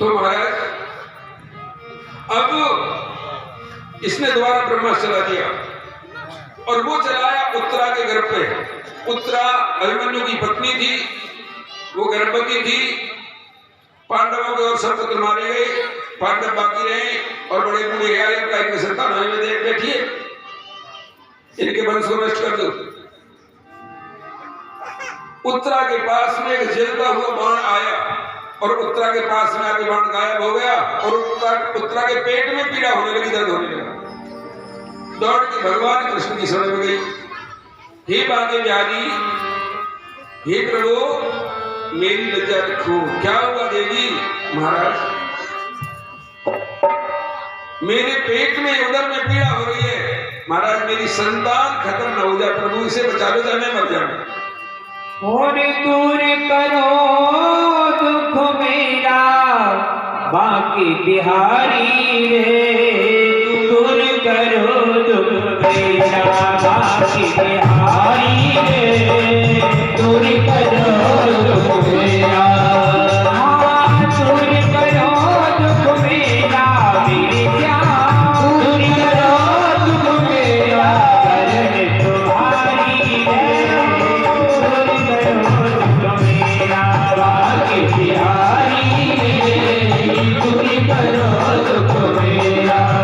तो महाराज अब इसने दोबारा ब्रह्मास्त्र चला दिया और वो चलाया उत्तरा के घर पे। उत्तरा अभिमन्यु की पत्नी थी, वो गर्भवती थी। पांडवों के और सब पुत्र मारे गए, पांडव बाकी रहे और बड़े बूढ़े यार इनका इनके संतान में देख बैठिए, इनके वंश को नष्ट कर दो। उत्तरा के पास में एक जलता हुआ बाण आया और उत्तरा के पास में आके बाण गायब हो गया और उत्तरा के पेट में पीड़ा होने लगी, दर्द होने लगा। दौड़ के भगवान कृष्ण की शरण में गई। हे बांके बिहारी, हे प्रभु मेरी लज्जा रखो। क्या हुआ देवी? महाराज मेरे पेट में उदर में पीड़ा हो रही है। महाराज मेरी संतान खत्म न हो जाए, प्रभु इसे बचा लो चाहे मैं मर जाऊं। और दूर करो दुख मेरा बांके बिहारी रे, दूर करो दुख मेरा बांके बिहारी रे, दूर करो दुख मेरा। दूर करो दुख मेरा मेरे श्याम, दूर करो दुख मेरा शरण तुम्हारी है, दूर करो दुख मेरा बांके बिहारी रे, दूर करो दुख मेरा। मेरा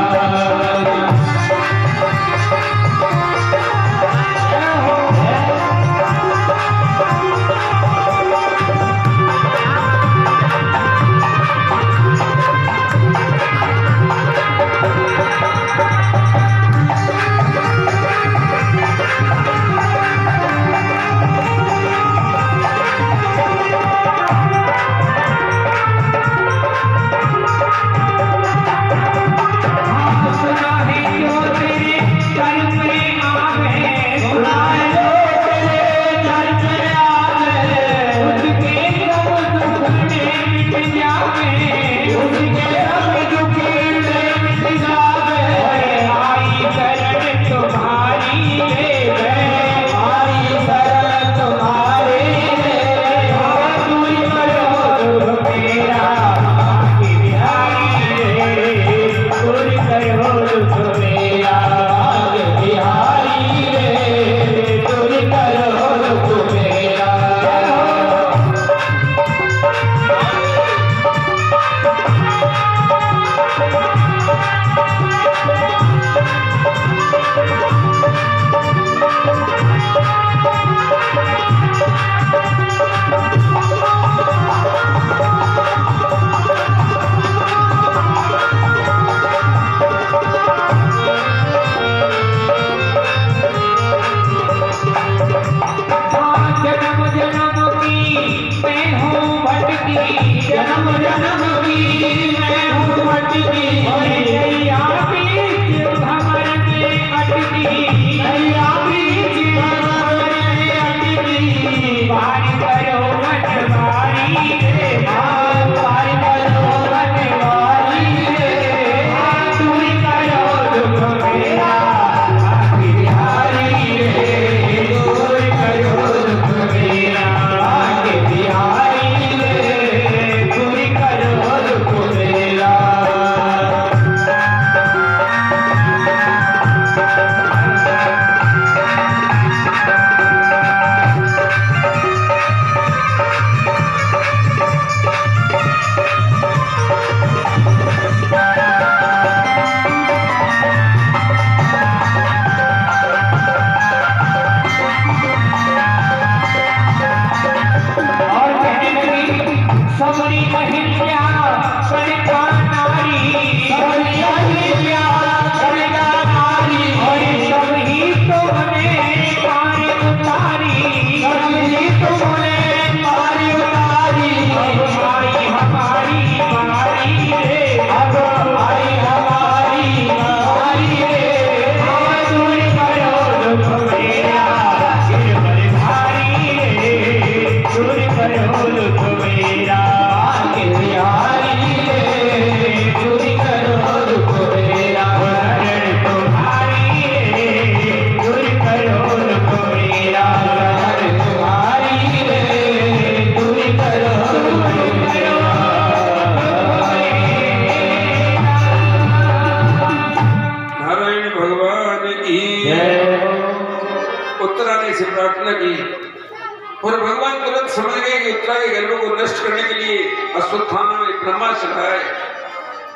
उत्तरा के गर्भ को नष्ट करने के लिए अश्वत्थामा ने ब्रह्मास्त्र चलाया।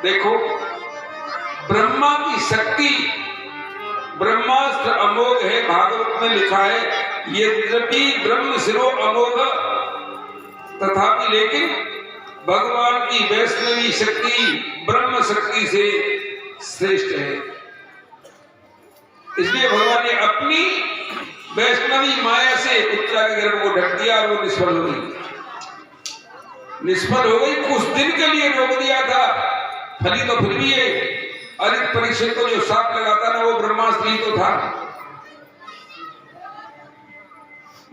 देखो ब्रह्मा की शक्ति, ब्रह्मास्त्र अमोघ है, भागवत में लिखा है यद्यपि ब्रह्म शिरो अमोघ तथापि, लेकिन भगवान की वैष्णवी शक्ति ब्रह्म शक्ति से श्रेष्ठ है। इसलिए भगवान ने अपनी वैष्णवी माया से उत्तरा के गर्भ को ढक दिया और वो निष्फल हो गई। निष्फल हो गई, कुछ दिन के लिए रोक दिया था, फली तो फिर भी है। अरित परीक्षित को जो साप लगाता ना वो ब्रह्मास्त्र ही तो था।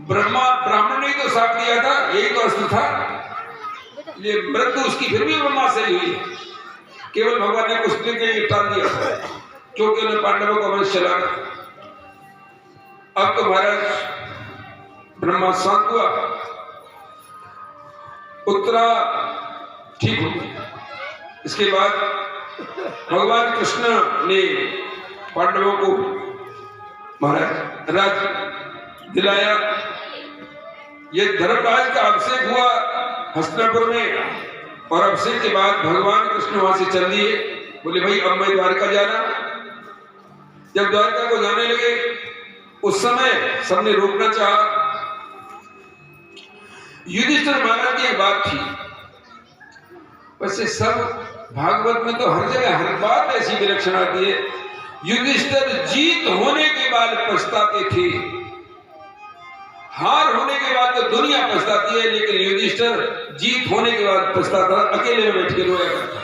ब्राह्मण ने तो साप दिया था, यही तो अस्त्र था। ये मृत्यु उसकी फिर भी ब्रह्मा से हुई, केवल भगवान ने कुछ दिन के लिए टाल दिया था क्योंकि उन्हें पांडवों का वंश चला। अब तो महाराज ब्रह्मा शांत हुआ, उत्तरा ठीक हो गई। इसके बाद भगवान कृष्ण ने पांडवों को महाराज राज दिलाया। यह धर्मराज का अभिषेक हुआ हस्तिनापुर में और अभिषेक के बाद भगवान कृष्ण वहां से चल दिए। बोले भाई अब मैं द्वारका जाना। जब द्वारका को जाने लगे उस समय सबने रोकना चाहा। युधिष्ठिर महाराज की एक बात थी, वैसे सब भागवत में तो हर जगह हर बात ऐसी विलक्षण आती है। युधिष्ठिर जीत होने के बाद पछताते थे, हार होने के बाद तो दुनिया पछताती है, लेकिन युधिष्ठिर जीत होने के बाद पछताता, अकेले में बैठ के रोया करता।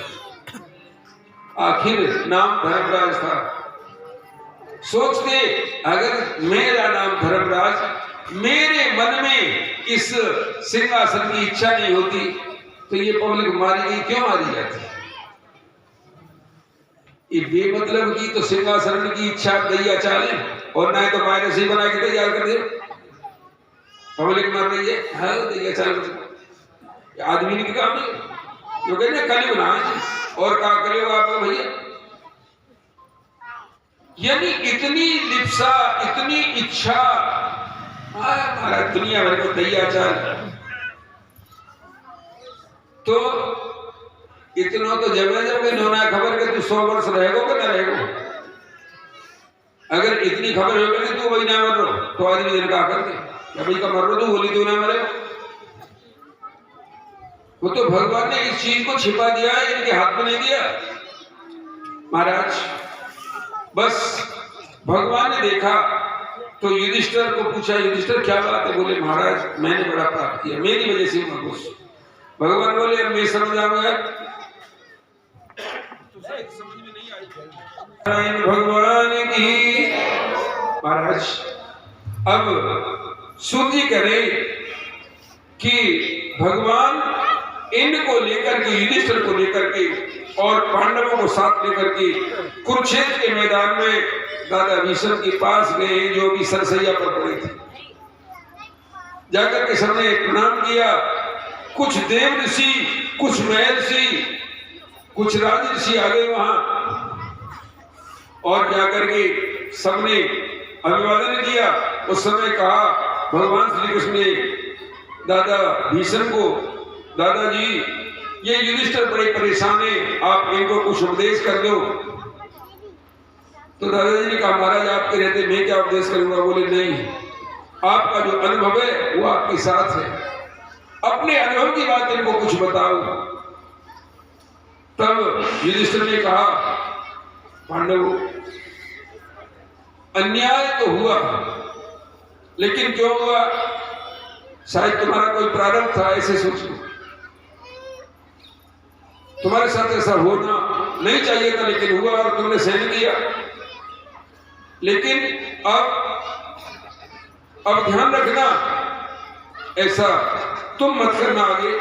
आखिर नाम धर्मराज था। सोचते अगर मेरा नाम धर्मराज, मेरे मन में इस सिंहासन की इच्छा नहीं होती तो ये पब्लिक मारी गई क्यों मारी जाती? ये बेमतलब की तो सिंहासन की इच्छा दैया चाले और ना तो वायरस ही बना के तैयार कर दे। पब्लिक मर रही है, हाँ दैया चाल आदमी ने काम नहीं, जो कहते कलयुग ना और का कलयुग आपको भैया। यानी इतनी लिप्सा, इतनी इच्छा, हमारा दुनिया भर को दैया चाल। तो इतना तो जब इन्होंने खबर कि तू 100 वर्ष रहेगो कि ना रहेगो। अगर इतनी खबर हो गई तू वही ना मर रो तो आदमी दिन का करते भाई का मर रो तू बोली तू ना मरे। वो तो भगवान ने इस चीज को छिपा दिया है, इनके हाथ में नहीं दिया महाराज। बस भगवान ने देखा तो युधिष्ठिर को पूछा, युधिष्ठिर क्या बात है? बोले महाराज मैंने बड़ा पाप किया, मेरी वजह से मैं खुश। भगवान बोले अब मैं समझ आऊंगा, समझ में नहीं आई भगवान की। महाराज अब सूची करें कि भगवान इनको लेकर के, युधिष्ठिर को लेकर के और पांडवों को साथ लेकर के कुरुक्षेत्र के मैदान में दादा भीष्म के पास गए, जो भी सरसैया पर पड़े थे। जाकर के सबने प्रणाम किया। कुछ देव ऋषि, कुछ महर्षि, कुछ राज ऋषि आ गए वहां और जाकर के सबने अभिवादन किया। उस समय कहा भगवान श्री कृष्ण ने दादा भीष्म को, दादाजी ये युधिष्ठिर बड़े परेशान है, आप इनको कुछ उपदेश कर दो। तो दादाजी ने कहा महाराज आपके रहते मैं क्या उपदेश करूंगा? बोले नहीं, आपका जो अनुभव है वो आपके साथ है, अपने अनुभव की बात इनको कुछ बताओ। तब युधिष्ठिर ने कहा पांडवों अन्याय तो हुआ, लेकिन क्यों हुआ? शायद तुम्हारा कोई प्रारब्ध था, ऐसे सोचो। तुम्हारे साथ ऐसा होना नहीं चाहिए था लेकिन हुआ और तुमने सहन किया। लेकिन अब ध्यान रखना ऐसा तुम मत करना आगे।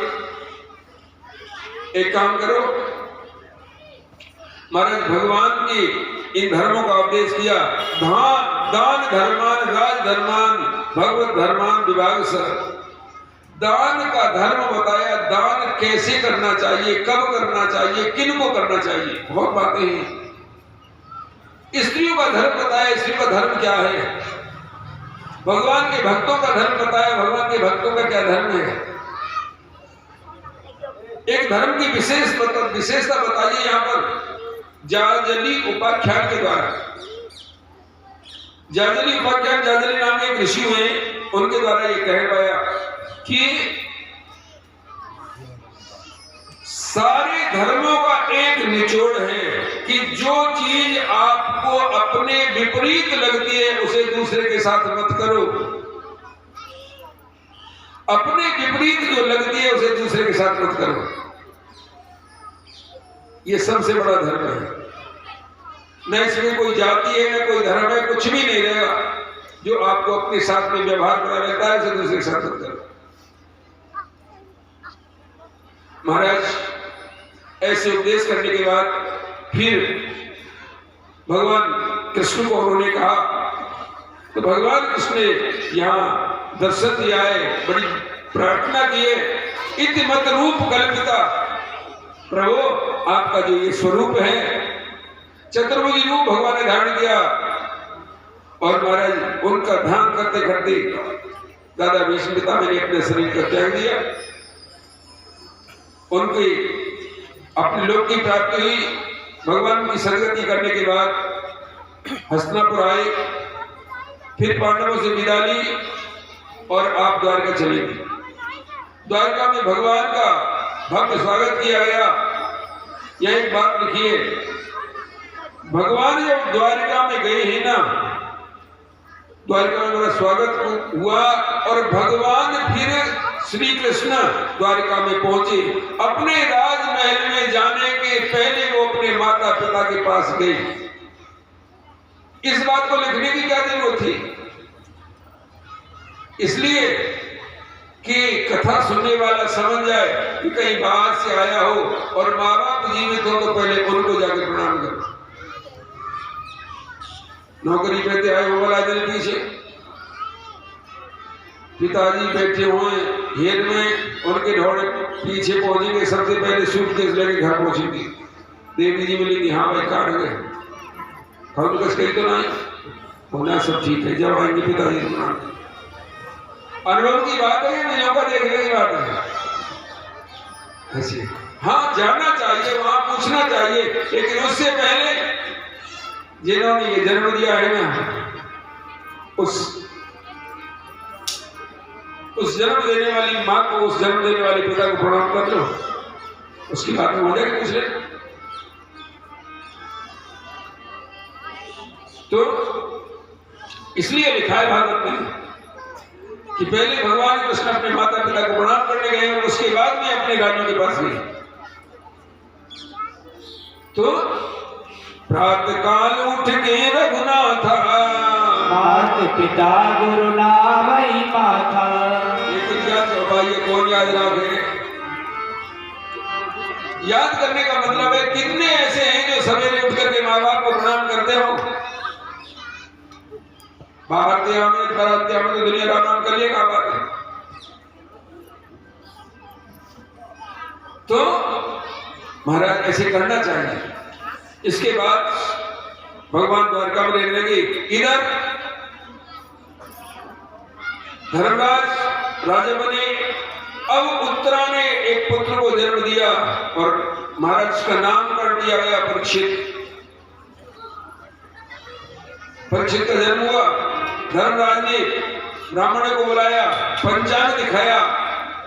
एक काम करो, महाराज भगवान की इन धर्मों का उपदेश किया। दान धर्मान राज धर्मान भगवत धर्मान विभाग सर। दान का धर्म बताया, दान कैसे करना चाहिए, कब करना चाहिए, किन को करना चाहिए, बहुत बातें हैं। स्त्रियों का धर्म बताया, स्त्रियों का धर्म क्या है। भगवान के भक्तों का धर्म बताया, भगवान के भक्तों का क्या धर्म है। एक धर्म की विशेषता बताइए यहाँ पर जाजली उपाख्यान के द्वारा। जाजली उपाख्यान, जाजली नाम के एक ऋषि हुए, उनके द्वारा ये कहवाया कि सारे धर्मों का एक निचोड़ है कि जो चीज आपको अपने विपरीत लगती है उसे दूसरे के साथ मत करो, अपने विपरीत जो लगती है उसे दूसरे के साथ मत करो। ये सबसे बड़ा धर्म है। न इसमें कोई जाति है, न कोई धर्म है, कुछ भी नहीं रहेगा। जो आपको अपने साथ में व्यवहार बना रहता है उसे दूसरे के साथ मत करो। महाराज ऐसे उपदेश करने के बाद फिर भगवान कृष्ण को उन्होंने कहा, तो भगवान कृष्ण ने यहाँ दर्शन दिया है, बड़ी प्रार्थना की है। इति मत रूप कल्पिता, प्रभु आपका जो ये स्वरूप है, चतुर्भुज रूप भगवान ने धारण किया। और महाराज उनका ध्यान करते करते दादा भीष्म पितामह ने अपने शरीर का त्याग दिया। उनकी अपने लोक की प्राप्ति हुई। भगवान की सरगति करने के बाद हस्तिनापुर आए, फिर पांडवों से विदा ली और आप द्वारका चले गए। द्वारका में भगवान का भव्य स्वागत किया गया। यह एक बात लिखिए, भगवान जब द्वारका में गए हैं ना, द्वारका में बड़ा स्वागत हुआ और भगवान फिर श्री कृष्ण द्वारका में पहुंचे। अपने राजमहल में जाने के पहले वो अपने माता पिता के पास गए। इस बात को लिखने की क्या जरूरत थी? इसलिए कि कथा सुनने वाला समझ जाए कि कहीं बाहर से आया हो और माँ बाप जीवित हो तो पहले उनको जाकर प्रणाम करो। नौकरी पे आए हो वाला दिन पीछे, पिताजी बैठे हुए हेल में, उनके ढोड़े पीछे पहुंचेंगे, सबसे पहले सूटकेस लेके घर पहुंचेंगे। देवी जी मिलेंगी, हाँ भाई काट गए, हम कस कहीं तो नहीं होना, सब ठीक है। जब आएंगे पिताजी प्रणाम। अनुभव की बात है, निजों का देखने की बात है ऐसी। हाँ जाना चाहिए, वहां पूछना चाहिए, लेकिन उससे पहले जिन्होंने ये जन्म दिया है ना, उस जन्म देने वाली माँ को, उस जन्म देने वाले पिता को प्रणाम कर लो, उसकी बात में हो जाएगी। पूछ ले तो इसलिए लिखा है भागवत में कि पहले भगवान कृष्ण अपने माता पिता को प्रणाम करने गए और उसके बाद में अपने रानियों के पास गए। तो प्रातः काल उठ के रघुनाथ, मात पिता गुरु नामई माथा। ये तो क्या चौपाई, कौन याद रखे? याद करने का मतलब है कितने ऐसे हैं जो सवेरे उठ करके माँ बाप को प्रणाम करते हो। बाहर में तो दुनिया का नाम कर लिया बात है। तो महाराज ऐसे करना चाहिए। इसके बाद भगवान द्वारका में रहने लगे। इधर धर्मराज राजा बने। अब उत्तरा ने एक पुत्र को जन्म दिया और महाराज का नाम कर दिया गया परीक्षित। परीक्षित का जन्म हुआ। धर्मराज ने ब्राह्मण को बुलाया, पंचांग दिखाया।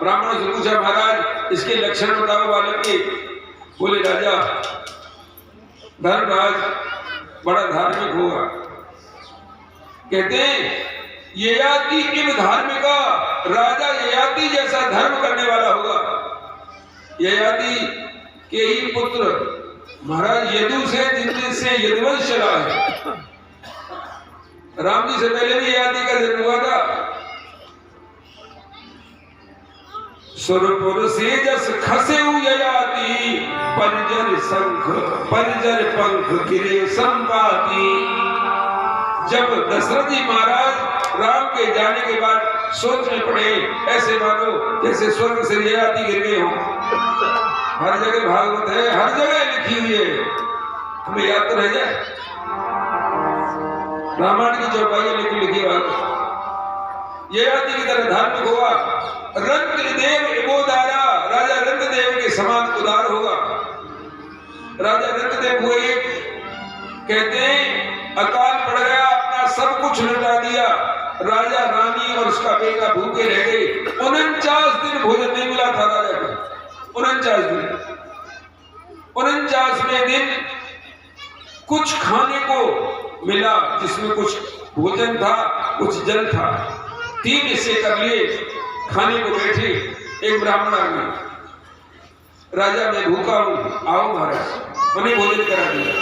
ब्राह्मण से पूछा, महाराज इसके लक्षण बताओ बालक के। बोले, राजा धर्मराज बड़ा धार्मिक होगा। कहते हैं ययाति इव धार्मिका, राजा ययाति जैसा धर्म करने वाला होगा। ययाति के ही पुत्र महाराज यदु से, जिनसे यदुवंश चला है। राम जी से पहले भी ययाति का जन्म हुआ था। सुरपुर से जस खसे ययाति, पंजर शंख पंजर पंख गिरे संपाति। जब दशरथ जी महाराज राम के जाने के बाद सोच में पड़े, ऐसे मानो जैसे स्वर्ग से ययाति गिर गए हो। हर जगह भागवत है, हर जगह लिखी हुई है, हमें याद तो रह जाए। रामायण की चौपाई लिखी बात। ययाति की तरह धार्मिक हुआ। रंद्रदेव एवोदारा, राजा रंद्रदेव के समान उदार होगा। राजा नंददेव हुए, कहते हैं अकाल पड़ गया, अपना सब कुछ लुटा दिया, राजा रानी और उसका बेटा भूखे रह गए। 49 दिन भोजन नहीं मिला था राजा को, 49 दिन। 49वें दिन कुछ खाने को मिला, जिसमें कुछ भोजन था, कुछ जल था। 3 हिस्से कर लिए, खाने को बैठे। एक ब्राह्मण आ गया, राजा मैं भूखा हूं, आओ महाराज, उन्हें भोजन करा दिया।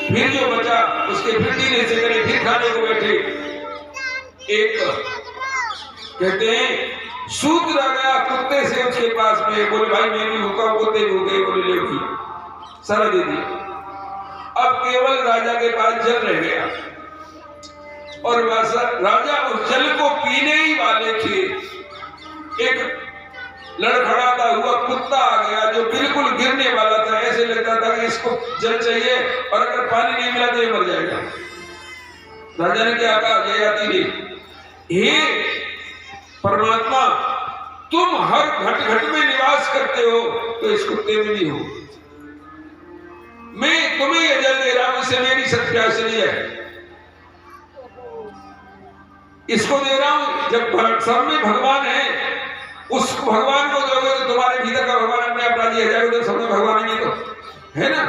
फिर जो बचा उसके फिर 3 हिस्से करे, फिर खाने को बैठे। एक कहते हैं सूत्र आ गया कुत्ते से उसके पास में, बोले भाई मैं भी भूखा, कुत्ते भूखे, बोले ले भी सारा दे दिया। अब केवल राजा के पास जल रह गया और राजा उस जल को पीने ही वाले थे। एक लड़खड़ाता हुआ कुत्ता आ गया जो बिल्कुल गिरने वाला था, ऐसे लगता था कि इसको जल चाहिए और अगर पानी नहीं मिला तो ये मर जाएगा। राजा ने क्या कहा, ये आती नहीं, हे परमात्मा तुम हर घट घट में निवास करते हो तो इस कुत्ते में भी हो। मैं तुम्हें यह जल दे रहा हूं, इसे मेरी सत्य प्यास नहीं है, इसको दे रहा हूं। जब सब में भगवान है, उस भगवान को दोगे तो तुम्हारे भीतर का भगवान अपने आप राजी हो जाएगा। तो सब में भगवान नहीं तो है ना,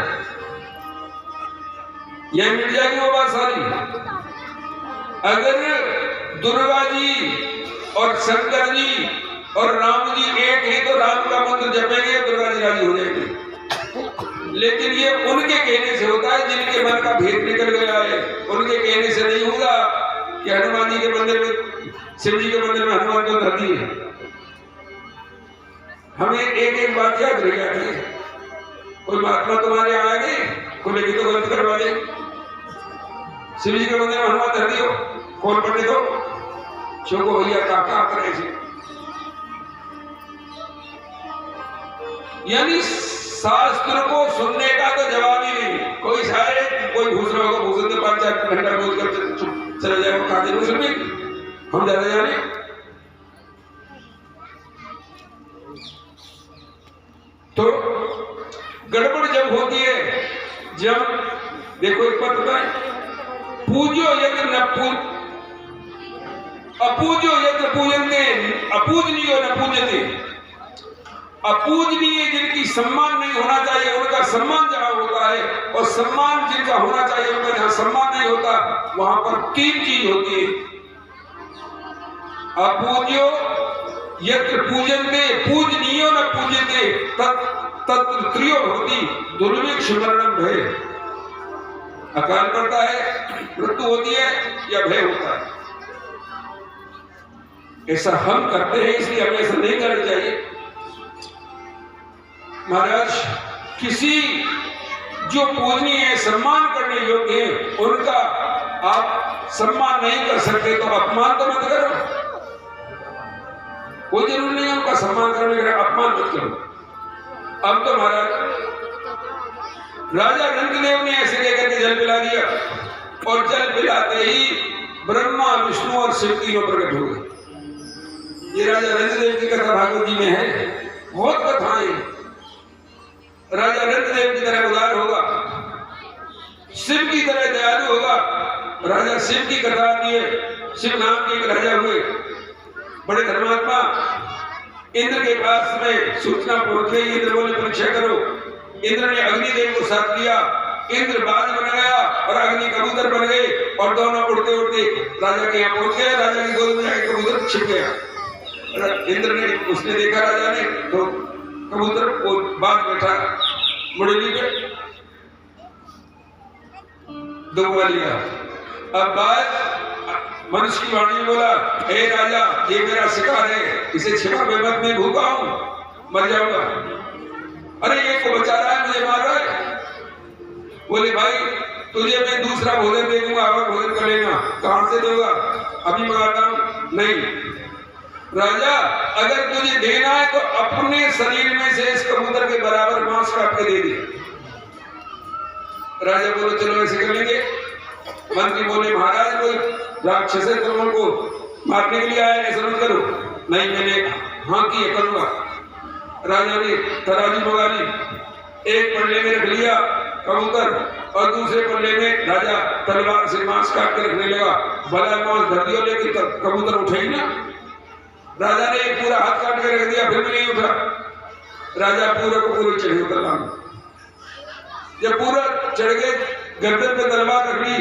यह मिट जाएगी वो बात सारी। अगर दुर्गा जी और शंकर जी और राम जी एक है तो राम का मंत्र जपेंगे, दुर्गा जी राजी हो जाएगी। लेकिन ये उनके कहने से होता है जिनके मन का भेद निकल गया है। उनके कहने से नहीं होगा कि हनुमान जी के मंदिर में, शिव जी के मंदिर में हनुमान को धर दिए। हमें एक एक बात याद रह जाती है। कोई महात्मा तुम्हारे यहाँ आएंगे, कोई लेकिन तो गलत करवा दे, शिव जी के मंदिर में हनुमान धर दियो, कौन पंडित हो, चौको भैया काका करे से। यानी शास्त्र को सुनने का तो जवाब ही नहीं। कोई शायद कोई घूस रहा होगा, भूषण से 5-4 घंटा बोल कर चले जाएगा, कहा दिन सुन हम ज्यादा जाने। तो गड़बड़ जब होती है, जब देखो एक बात बताए, पूजो यत्र न पूज अपूजो यत्र पूजन्ते अपूजनीयो न पूजते। अपूजनीय जिनकी सम्मान नहीं होना चाहिए उनका सम्मान जहां होता है, और सम्मान जिनका होना चाहिए उनका जहां सम्मान नहीं होता, वहां पर 3 चीज होती है। अपूज्यो यत्र पूजन्ते पूजनीयो न पूज्यते तत्र त्रियो भवति दुर्भिक्ष मरणं भय। अकाल पड़ता है, मृत्यु होती है या भय होता है। ऐसा हम करते हैं, इसलिए हमें ऐसा नहीं करना चाहिए। महाराज किसी जो पूजनीय है, सम्मान करने योग्य है, उनका आप सम्मान नहीं कर सकते तो अपमान तो मत करो। कोई जरूरी नहीं है उनका सम्मान करने का, अपमान मत करो। अब तो महाराज राजा नंददेव ने ऐसे लेकर के जल पिला दिया, और जल पिलाते ही ब्रह्मा विष्णु और शिव तीनों प्रकट हो गए। ये राजा नंददेव की कथा भागवत जी में है, बहुत कथाएं। राजा नंददेव की तरह उदार होगा, शिव की तरह दयालु होगा। राजा शिव की कथा आती है। शिव नाम के एक राजा हुए, बड़े धर्मात्मा। इंद्र के पास में सूचना पहुंच गई, इंद्र बोले परीक्षा करो। इंद्र ने अग्निदेव को साथ लिया, इंद्र बाज बन गया और अग्नि कबूतर बन गए, और दोनों उड़ते उड़ते राजा के यहाँ पहुंच गए। राजा की गोद में आके कबूतर छिप गया। इंद्र ने, उसने देखा राजा ने, तो कबूतर को बाज बैठा मुड़ली पे दुबा लिया। अब बाज मनुष्य की वाणी में बोला, हे राजा ये मेरा शिकार है, इसे छिपा में मत, मैं भूखा हूं, मर जाऊंगा। अरे ये को बचा रहा है, मुझे मार रहा है। बोले भाई तुझे मैं दूसरा भोजन दे दूंगा, और भोजन कर लेना। कहां से दूंगा, अभी मंगाता हूं। नहीं राजा, अगर तुझे देना है तो अपने शरीर में से इस कबूतर के बराबर मांस काट के दे दे। राजा बोले चलो ऐसे कर लेंगे। मंत्री बोले महाराज कोई राक्षस है, तुम उनको मारने के लिए आया, ऐसा मत करो। नहीं मैंने हाँ की करूंगा। राजा ने तराजू मंगा ली, एक पल्ले में रख लिया कबूतर और दूसरे पल्ले में राजा तलवार से मांस काट कर रखने लगा। भला मांस धर दियो लेकिन कबूतर उठे ही ना। राजा ने एक पूरा हाथ काट कर रख दिया, फिर भी नहीं उठा। राजा पूरा को पूरी चढ़े तलवार में। जब पूरा चढ़ गए, गर्दन पे तलवार रख ली,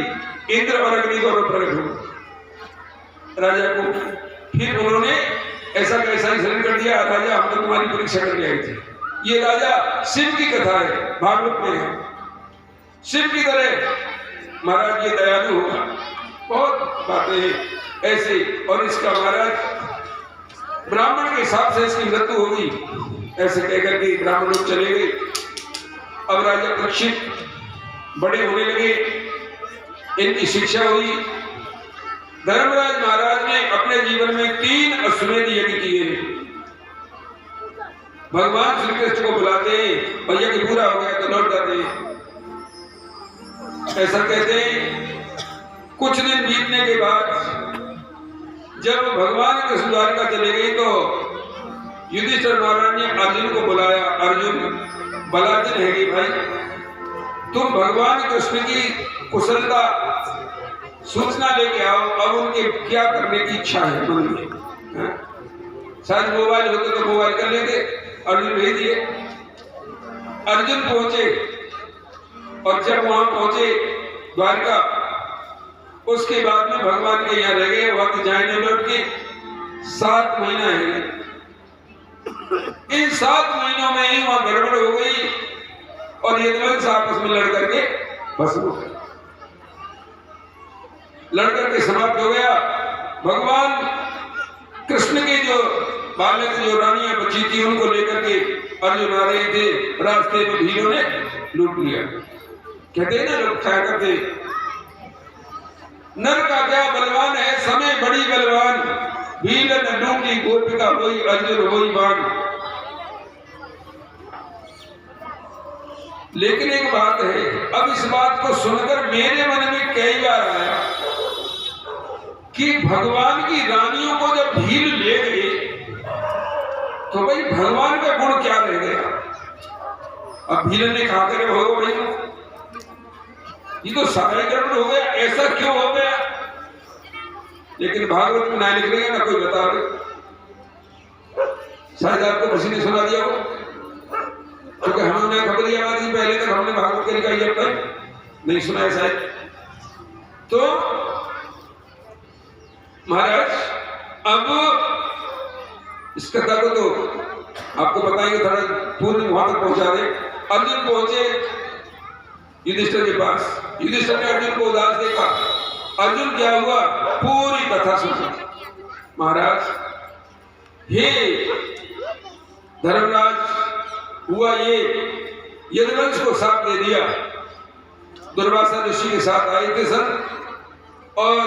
इंद्र और अग्नि दोनों प्रकट हो राजा को। फिर उन्होंने ऐसा कैसा ही शरण कर दिया, राजा हम तो तुम्हारी परीक्षा करके आए थे। ये राजा शिव की कथा है, भागवत में है। शिव की तरह महाराज ये दयालु होगा, बहुत बातें हैं ऐसे। और इसका महाराज ब्राह्मण के हिसाब से इसकी मृत्यु होगी, ऐसे कहकर के ब्राह्मण लोग चले गए। अब राजा परीक्षित बड़े होने लगे, इनकी शिक्षा हुई। धर्मराज महाराज ने अपने जीवन में 3 अश्वमेध यज्ञ किए। भगवान श्री कृष्ण को बुलाते हैं और यज्ञ पूरा हो गया तो लौट जाते हैं, ऐसा कहते हैं। कुछ दिन बीतने के बाद जब भगवान कृष्ण द्वारका चले गए तो युधिष्ठिर महाराज ने अर्जुन को बुलाया। अर्जुन बलाचन है कि भाई तुम भगवान कृष्ण की कुशलता सूचना लेके आओ, अब उनके क्या करने की इच्छा है मन में। शायद मोबाइल होते तो मोबाइल कर लेते। अर्जुन भेज दिए। अर्जुन पहुंचे और जब वहां पहुंचे द्वारका, उसके बाद में भगवान के यहाँ रह गए। वहां जाने लौट के 7 महीना है। इन 7 महीनों में ही वहां गड़बड़ हो गई और ये दोनों आपस में लड़ करके बस हो गए, लड़कर के समाप्त हो गया। भगवान कृष्ण के जो बालक जो रानियां बची थी उनको लेकर के अर्जुन आ रहे थे, रास्ते में भीलों ने लूट लिया। कहते ना लोग क्या करते, नर का क्या बलवान है, समय बड़ी बलवान, भील न लूटी गोपिका वही अर्जुन वही बाण। लेकिन एक बात है, अब इस बात को सुनकर मेरे मन में कई बार आया कि भगवान की रानियों को जब भील ले गए तो भाई भगवान का गुण क्या रह गया। अब भील ने कहा करे हो भाई ये तो सारा गड़बड़ हो गया, ऐसा क्यों हो गया। लेकिन भागवत में ना लिख रहे ना कोई बता रहे, शायद आपको किसी ने सुना दिया हो, क्योंकि हमने खबरिया मारी पहले तक हमने भागवत के लिखा जब तक नहीं सुना है शायद। तो महाराज अब इस कथा को तो आपको बताएंगे, थोड़ा पूर्ण वहां तक पहुंचा दे। अर्जुन पहुंचे युधिष्ठिर के पास। युधिष्ठिर ने अर्जुन को उदास देखा। अर्जुन क्या हुआ पूरी कथा सुना। महाराज हे धर्मराज, हुआ ये यदुवंश को साथ दे दिया। दुर्वासा ऋषि के साथ आए थे सर और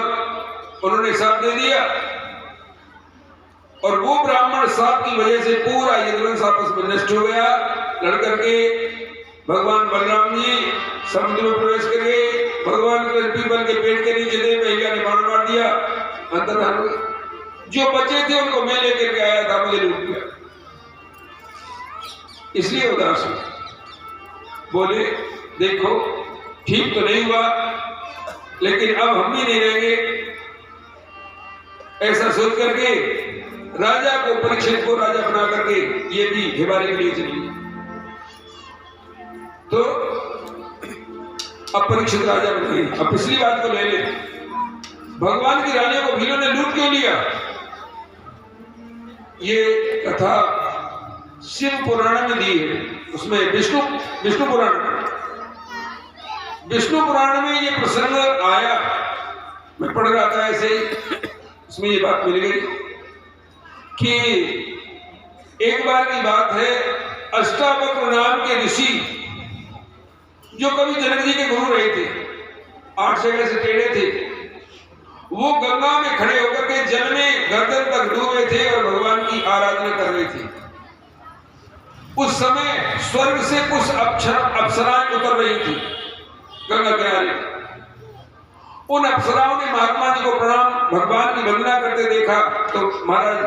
उन्होंने साथ दे दिया और वो ब्राह्मण साप की वजह से पूरा यदुवंश आपस में नष्ट हो गया। लड़कर के भगवान बलराम जी समुद्र में प्रवेश कर गए। भगवान पीपल के पेड़ के नीचे थे, पहिया ने बाण मार दिया, अंतर्धान हो गए। जो बचे थे उनको मैं लेकर के आया था, मुझे लूट लिया। इसलिए उदास बोले देखो ठीक तो नहीं हुआ, लेकिन अब हम भी नहीं रहेंगे। ऐसा सोच करके राजा को, परीक्षित को राजा बना करके ये भी हिमालय के लिए चली। तो अब परीक्षित राजा बने। अब पिछली बात को ले ले, भगवान की रानियों को भीलों ने लूट क्यों लिया। ये कथा शिव पुराण में दी है, उसमें विष्णु पुराण में ये प्रसंग आया। मैं पढ़ रहा था ऐसे ही, उसमें ये बात मिल गई कि एक बार की बात है, अष्टावक्र नाम के ऋषि जो कभी जनक जी के गुरु रहे थे, 8 जगह से टेढ़े थे, वो गंगा में खड़े होकर के जल में गर्दन तक डूबे थे और भगवान की आराधना कर रहे थे। उस समय स्वर्ग से कुछ अप्सराएं उतर रही थी गंगा किनारे। उन अप्सराओं ने महात्मा जी को प्रणाम, भगवान की वंदना करते देखा तो महाराज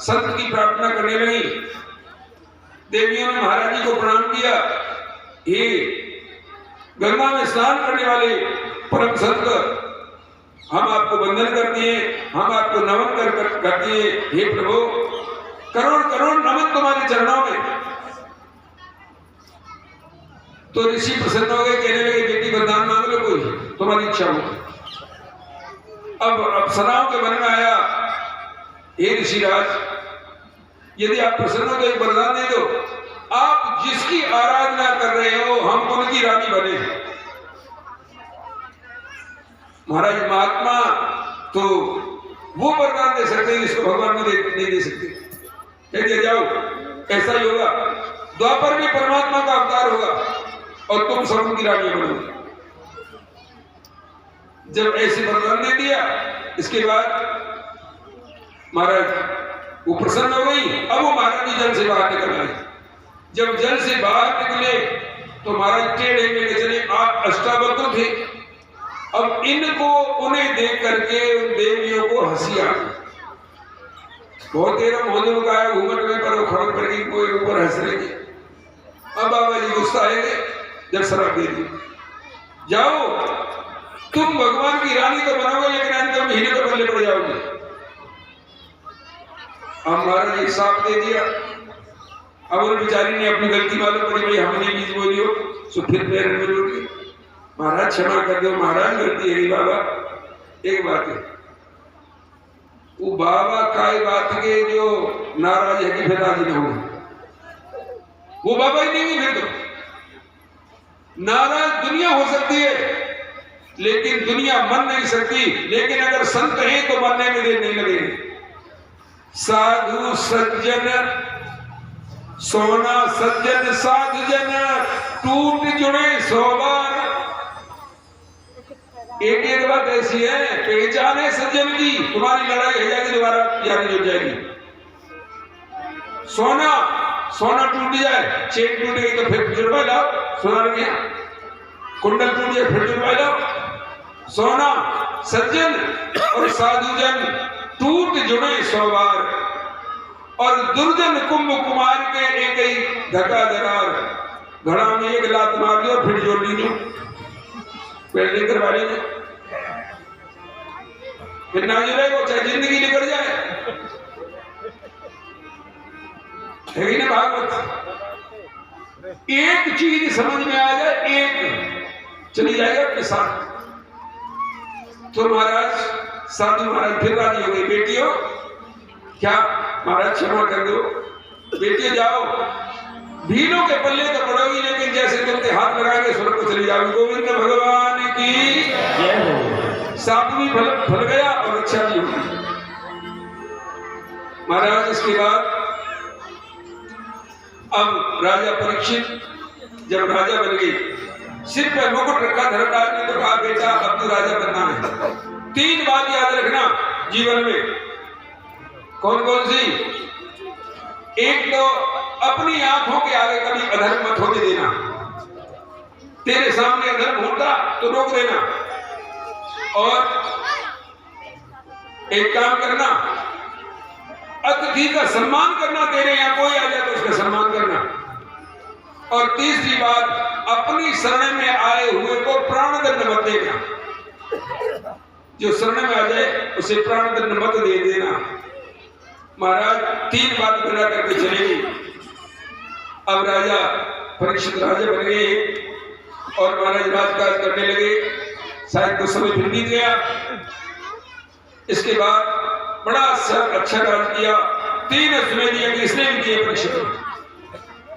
संत की प्रार्थना करने लगी। देवियों ने महाराज जी को प्रणाम किया। हे गंगा में स्नान करने वाले परम संत, हम आपको वंदन करते हैं, हम आपको नमन करते हैं। हे प्रभु, करोड़ करोड़ नमन तुम्हारे चरणों में। तो ऋषि प्रसन्न हो गए, कहने लगे बेटी वरदान मांग लो, कोई तुम्हारी इच्छा हो। अब अप्सराओं के मन में आया, हे ऋषिराज, यदि आप प्रसन्न हो तो एक वरदान दे दो, आप जिसकी आराधना कर रहे हो हम उनकी रानी बने। महाराज महात्मा तो वो वरदान दे सकते हैं जिसको भगवान नहीं दे सकते। कह दिया जाओ, ऐसा ही होगा, द्वापर में परमात्मा का अवतार होगा और तुम सब उनकी रानी बनोगे। जब ऐसे वरदान दे दिया, इसके बाद महाराज वो प्रसन्न हो गई। अब वो महाराज जी जल से बाहर निकल आए। जब जल से बाहर निकले तो महाराज टेढ़े मेढ़े चले, अष्टावक्र थे। अब इनको उन्हें देख करके उन देवियों को हंसी आ गई। बहुत देर मोहल्ले का आया घूमट में, पर वो खबर पड़ गई, कोई ऊपर हंस रहे। अब बाबा जी गुस्सा आएंगे, जब शराब दे दी, जाओ तुम भगवान की रानी तो बनोगे लेकिन अंत में महीने को पल्ले पड़ जाओगे। अब महाराज एक साफ दे दिया। अब उन बेचारी ने अपनी गलती मालूम पड़ी, भाई हमने बीज बोली हो तो फिर पैर में लोगे। महाराज क्षमा कर दो, महाराज गलती है बाबा। एक बात है, वो बाबा काय बात के जो नाराज है कि फिर राजी न हो, वो बाबा ही नहीं। फिर तो नाराज दुनिया हो सकती है लेकिन दुनिया मन नहीं सकती। लेकिन अगर संत हैं तो मानने में देर नहीं लगेगी। साधु सज्जन सोना सज्जन साधु जन टूट जुड़े 100 बार। एक एक बात ऐसी है, पहचान है सज्जन की, तुम्हारी लड़ाई हो जाएगी, दोबारा यारी जुड़ जाएगी। सोना टूट जाए, चेन टूट गई तो फिर जुड़वा लाओ, सोना गया। कुंडल टूट जाए फिर जुड़वा लाओ। सोना सज्जन और साधुजन टूट जुड़े 100 बार। और दुर्जन कुंभ कुमार के एक ही धक्का दरार। घड़ा में एक लात मार लो फिर जोड़ लीजिए, वेल्डिंग करवा लीजिए, फिर ना जुड़ेगा चाहे जिंदगी निकल जाए। है कि नहीं भागवत? एक चीज समझ में आ जाए, एक चली जाएगा अपने साथ। तो महाराज साधु महाराज फिर राजी हो गई। बेटियों, क्या महाराज क्षमा कर दो, बेटियों जाओ, भीलों के पल्ले तो पड़ोगी लेकिन जैसे तुमने हाथ लगाएंगे स्वर्ग को चली जाओगी। गोविंद भगवान की जय हो। साधु फल गया और अच्छा भी हो गई। महाराज इसके बाद अब राजा परीक्षित जब राजा बन गए, सिर पे मुकुट रखा धर्मराज ने तो कहा, बेटा अब तो राजा बनना है। 3 बात याद रखना जीवन में। कौन कौन सी? एक तो अपनी आंखों के आगे कभी अधर्म मत होने देना। तेरे सामने अधर्म होता तो रोक देना। और एक काम करना, अतिथि का सम्मान करना। तेरे यहाँ कोई आ जाए तो उसका सम्मान करना। और तीसरी बात, अपनी शरण में आए हुए को प्राण दंड मत देना। जो शरण में आ जाए उसे प्राण दंड मत दे देना। महाराज 3 बात बना करके चलेगी। अब राजा परीक्षित राजा बन गए और महाराज राजकाज करने लगे। शायद कुछ समय फिर बीत गया। इसके बाद बड़ा अच्छा राज किया। 3 अश्वमेध यज्ञ इसने भी किए। परीक्षित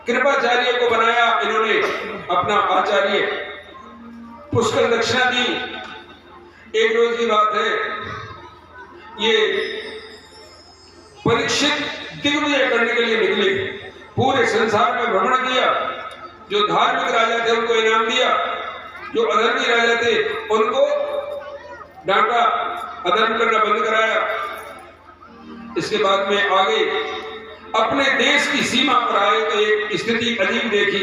कृपाचार्य को बनाया इन्होंने अपना आचार्य, पुष्कर दक्षिणा दी। एक रोज की बात है, ये परीक्षित दिग्विजय करने के लिए निकले। पूरे संसार में भ्रमण किया। जो धार्मिक राजा थे उनको इनाम दिया, जो अधर्मी राजा थे उनको डांटा, अधर्म करना बंद कराया। इसके बाद में आगे अपने देश की सीमा पर आए तो एक स्थिति अजीब देखी।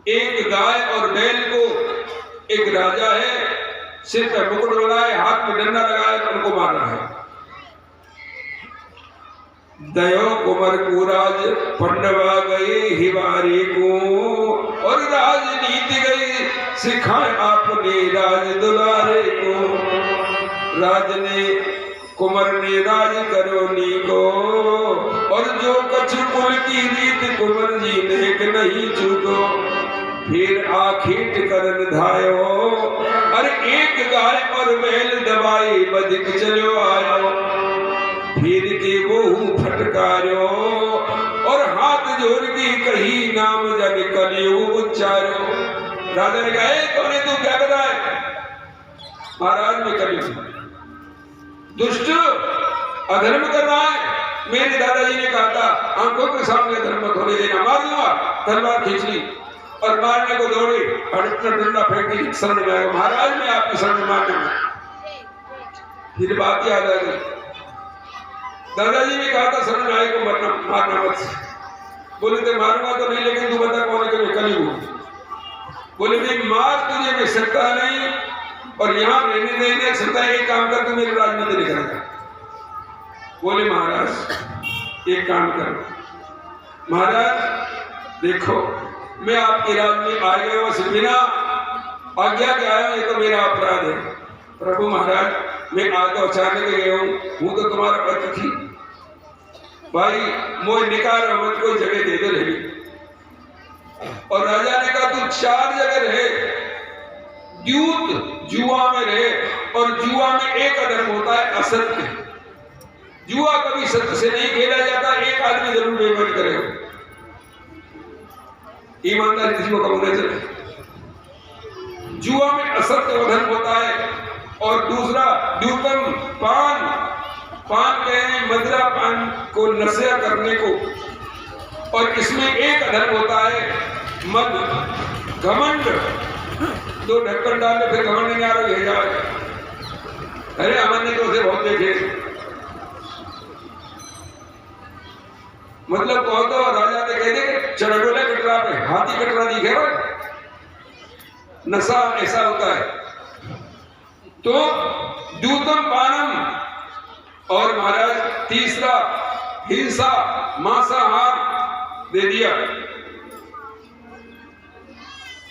एक गाय और बैल को एक राजा है, सिर पर मुकुट लगाए, हाथ में डंडा लगाए, उनको मार रहा है। दयो कुंवर को राज पंडवा गए हिवारे को, और राजनीति गई सिखाए आपने राज दुलारे को। राज ने कुंवर ने राज करो नी को, और जो कछ कुल की रीत कुंवर जी ने नहीं चूको। फिर आखिट करन धायो, अरे एक गाय और बैल दबाई बदिक चलो आयो। फिर के वो फटकारो, और हाथ जोड़ के कही नाम जन कलियो उच्चारो। राजा ने कहा कौन तू क्या कर रहा है? महाराज में कलियो दुष्ट अधर्म कर रहा है। मेरे दादाजी ने कहा था आंखों के सामने धर्म मत होने देना, मार दूंगा। तलवार खींच ली और मारने को दौड़ी, डंडा फेंक दी शरण में आया। महाराज मैं आपकी शरण में मारने में। फिर बात याद आ गई, दादाजी ने कहा था शरण आए को मरना मारना मत। बोले थे मारूंगा तो नहीं, लेकिन तू बता कौन है कि मैं कली हूं। बोले भाई मार तुझे मैं सकता नहीं, और यहाँ रहने नहीं सकता। एक काम कर, तू मेरी राजनीति नहीं करेगा। बोले महाराज एक काम करो। महाराज देखो मैं आपके राज में आ गया हूँ, बिना आज्ञा के आया, ये तो मेरा अपराध है। प्रभु महाराज मैं आगे अचानक गया हूँ तो तुम्हारा अतिथि भाई मोह निकार मत कोई जगह दे दे रही। और राजा ने कहा तू 4 जगह रहे, द्यूत जुआ में रहे, और जुआ में एक अधर्म होता है असत्य। जुआ कभी सत्य से नहीं खेला जाता, एक आदमी जरूर बेईमानी करेगा, ईमानदारी किसी को कबूल नहीं चले। जुआ में असत्य अधर्म होता है। और दूसरा द्यूतम पान, पान कहने मदिरा पान को नशा करने को, और इसमें एक अधर्म होता है मद घमंड। 2 ढक्कन डालने फिर घमंड नहीं आ रहा है जाए। अरे अमन ने तो उसे बहुत देखे, मतलब कहो तो राजा ने कह दे चढ़ोले कटरा पे हाथी कटरा दिखे भाई, नशा ऐसा होता है। तो द्यूतम पानम, और महाराज तीसरा हिंसा मांसाहार दे दिया।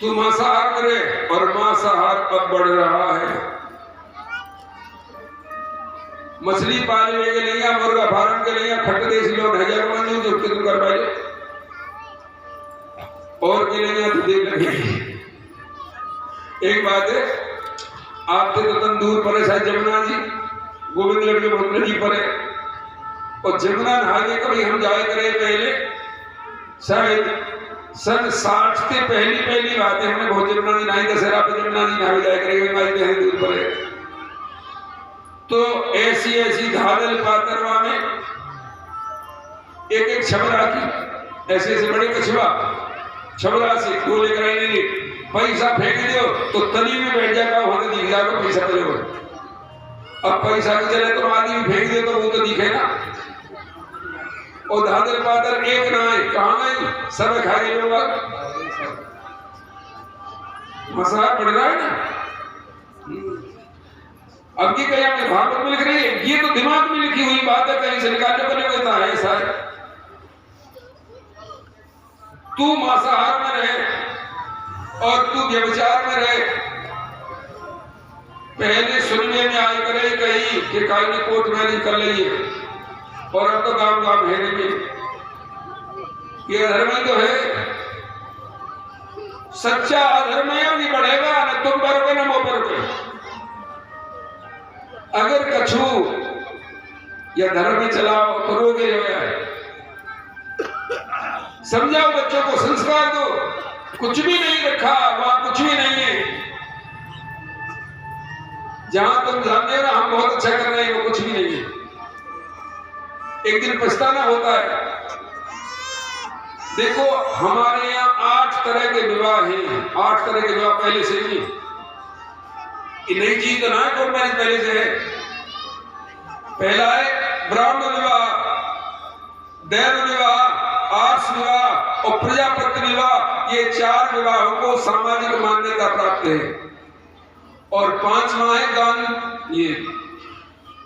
तू मांसाहार करे, और मांसाहार अब बढ़ रहा है। मछली पालने के लिए, मुर्गा फार्म के लिए खट देश लोग 1000 मंदी जो कितने कर पाए, और के लिए तो देख लगे। एक बात है, आपसे तो तन दूर पड़े शायद जमुना जी, गोविंद लड़के बहुत नदी पड़े, और जमुना नहाने कभी हम जाए करे पहले, शायद सन 60 से पहली बात है, हमने बहुत जमुना जी नहाई। दशहरा पे जमुना जी नहाई जाए करेंगे, हमारी बहन दूर पड़े। तो ऐसी धादल पातरवा में एक छबरा की, ऐसे बड़े कछुआ छबरा से 2 लेकर आएंगे, पैसा फेंक दो तो तली में बैठ जाएगा, वहां से दिख जाएगा पैसा तले हो। अब पैसा की चले तो आदमी फेंक दे तो वो तो दिखे ना। और धादल पातर एक ना है, कहाँ गई सब खा गए लोग। मसाला बढ़ रहा है ना। अब की कहीं आपने भागवत में लिख रही है, ये तो दिमाग में लिखी हुई बात है, कहीं से निकालने को नहीं कहता है। ऐसा है तू मांसाहार में रहे और तू व्यभिचार में रहे। पहले सुनने में आई करे कहीं कि काली कोर्ट मैरिज कर लीजिए, और अब तो गांव गांव है नहीं। ये अधर्म तो है, सच्चा अधर्म भी बढ़ेगा न तुम बढ़ोगे न वो बढ़ोगे। अगर कछु या धर्म में चलाओ तो रोगे हो जाए। समझाओ बच्चों को, संस्कार दो। कुछ भी नहीं रखा वहां, कुछ भी नहीं है। जहां तुम जानते हो ना हम बहुत अच्छा कर रहे हैं, वो कुछ भी नहीं है। एक दिन पछताना होता है। देखो हमारे यहाँ 8 तरह के विवाह हैं। 8 तरह के विवाह पहले से ही, ये नई चीज तो ना है, कोर्ट मैरिज पहले से है। पहला है ब्राह्मण विवाह, दैव विवाह, आर्ष विवाह और प्रजापति विवाह। ये 4 विवाहों को सामाजिक मान्यता प्राप्त है। और 5वां है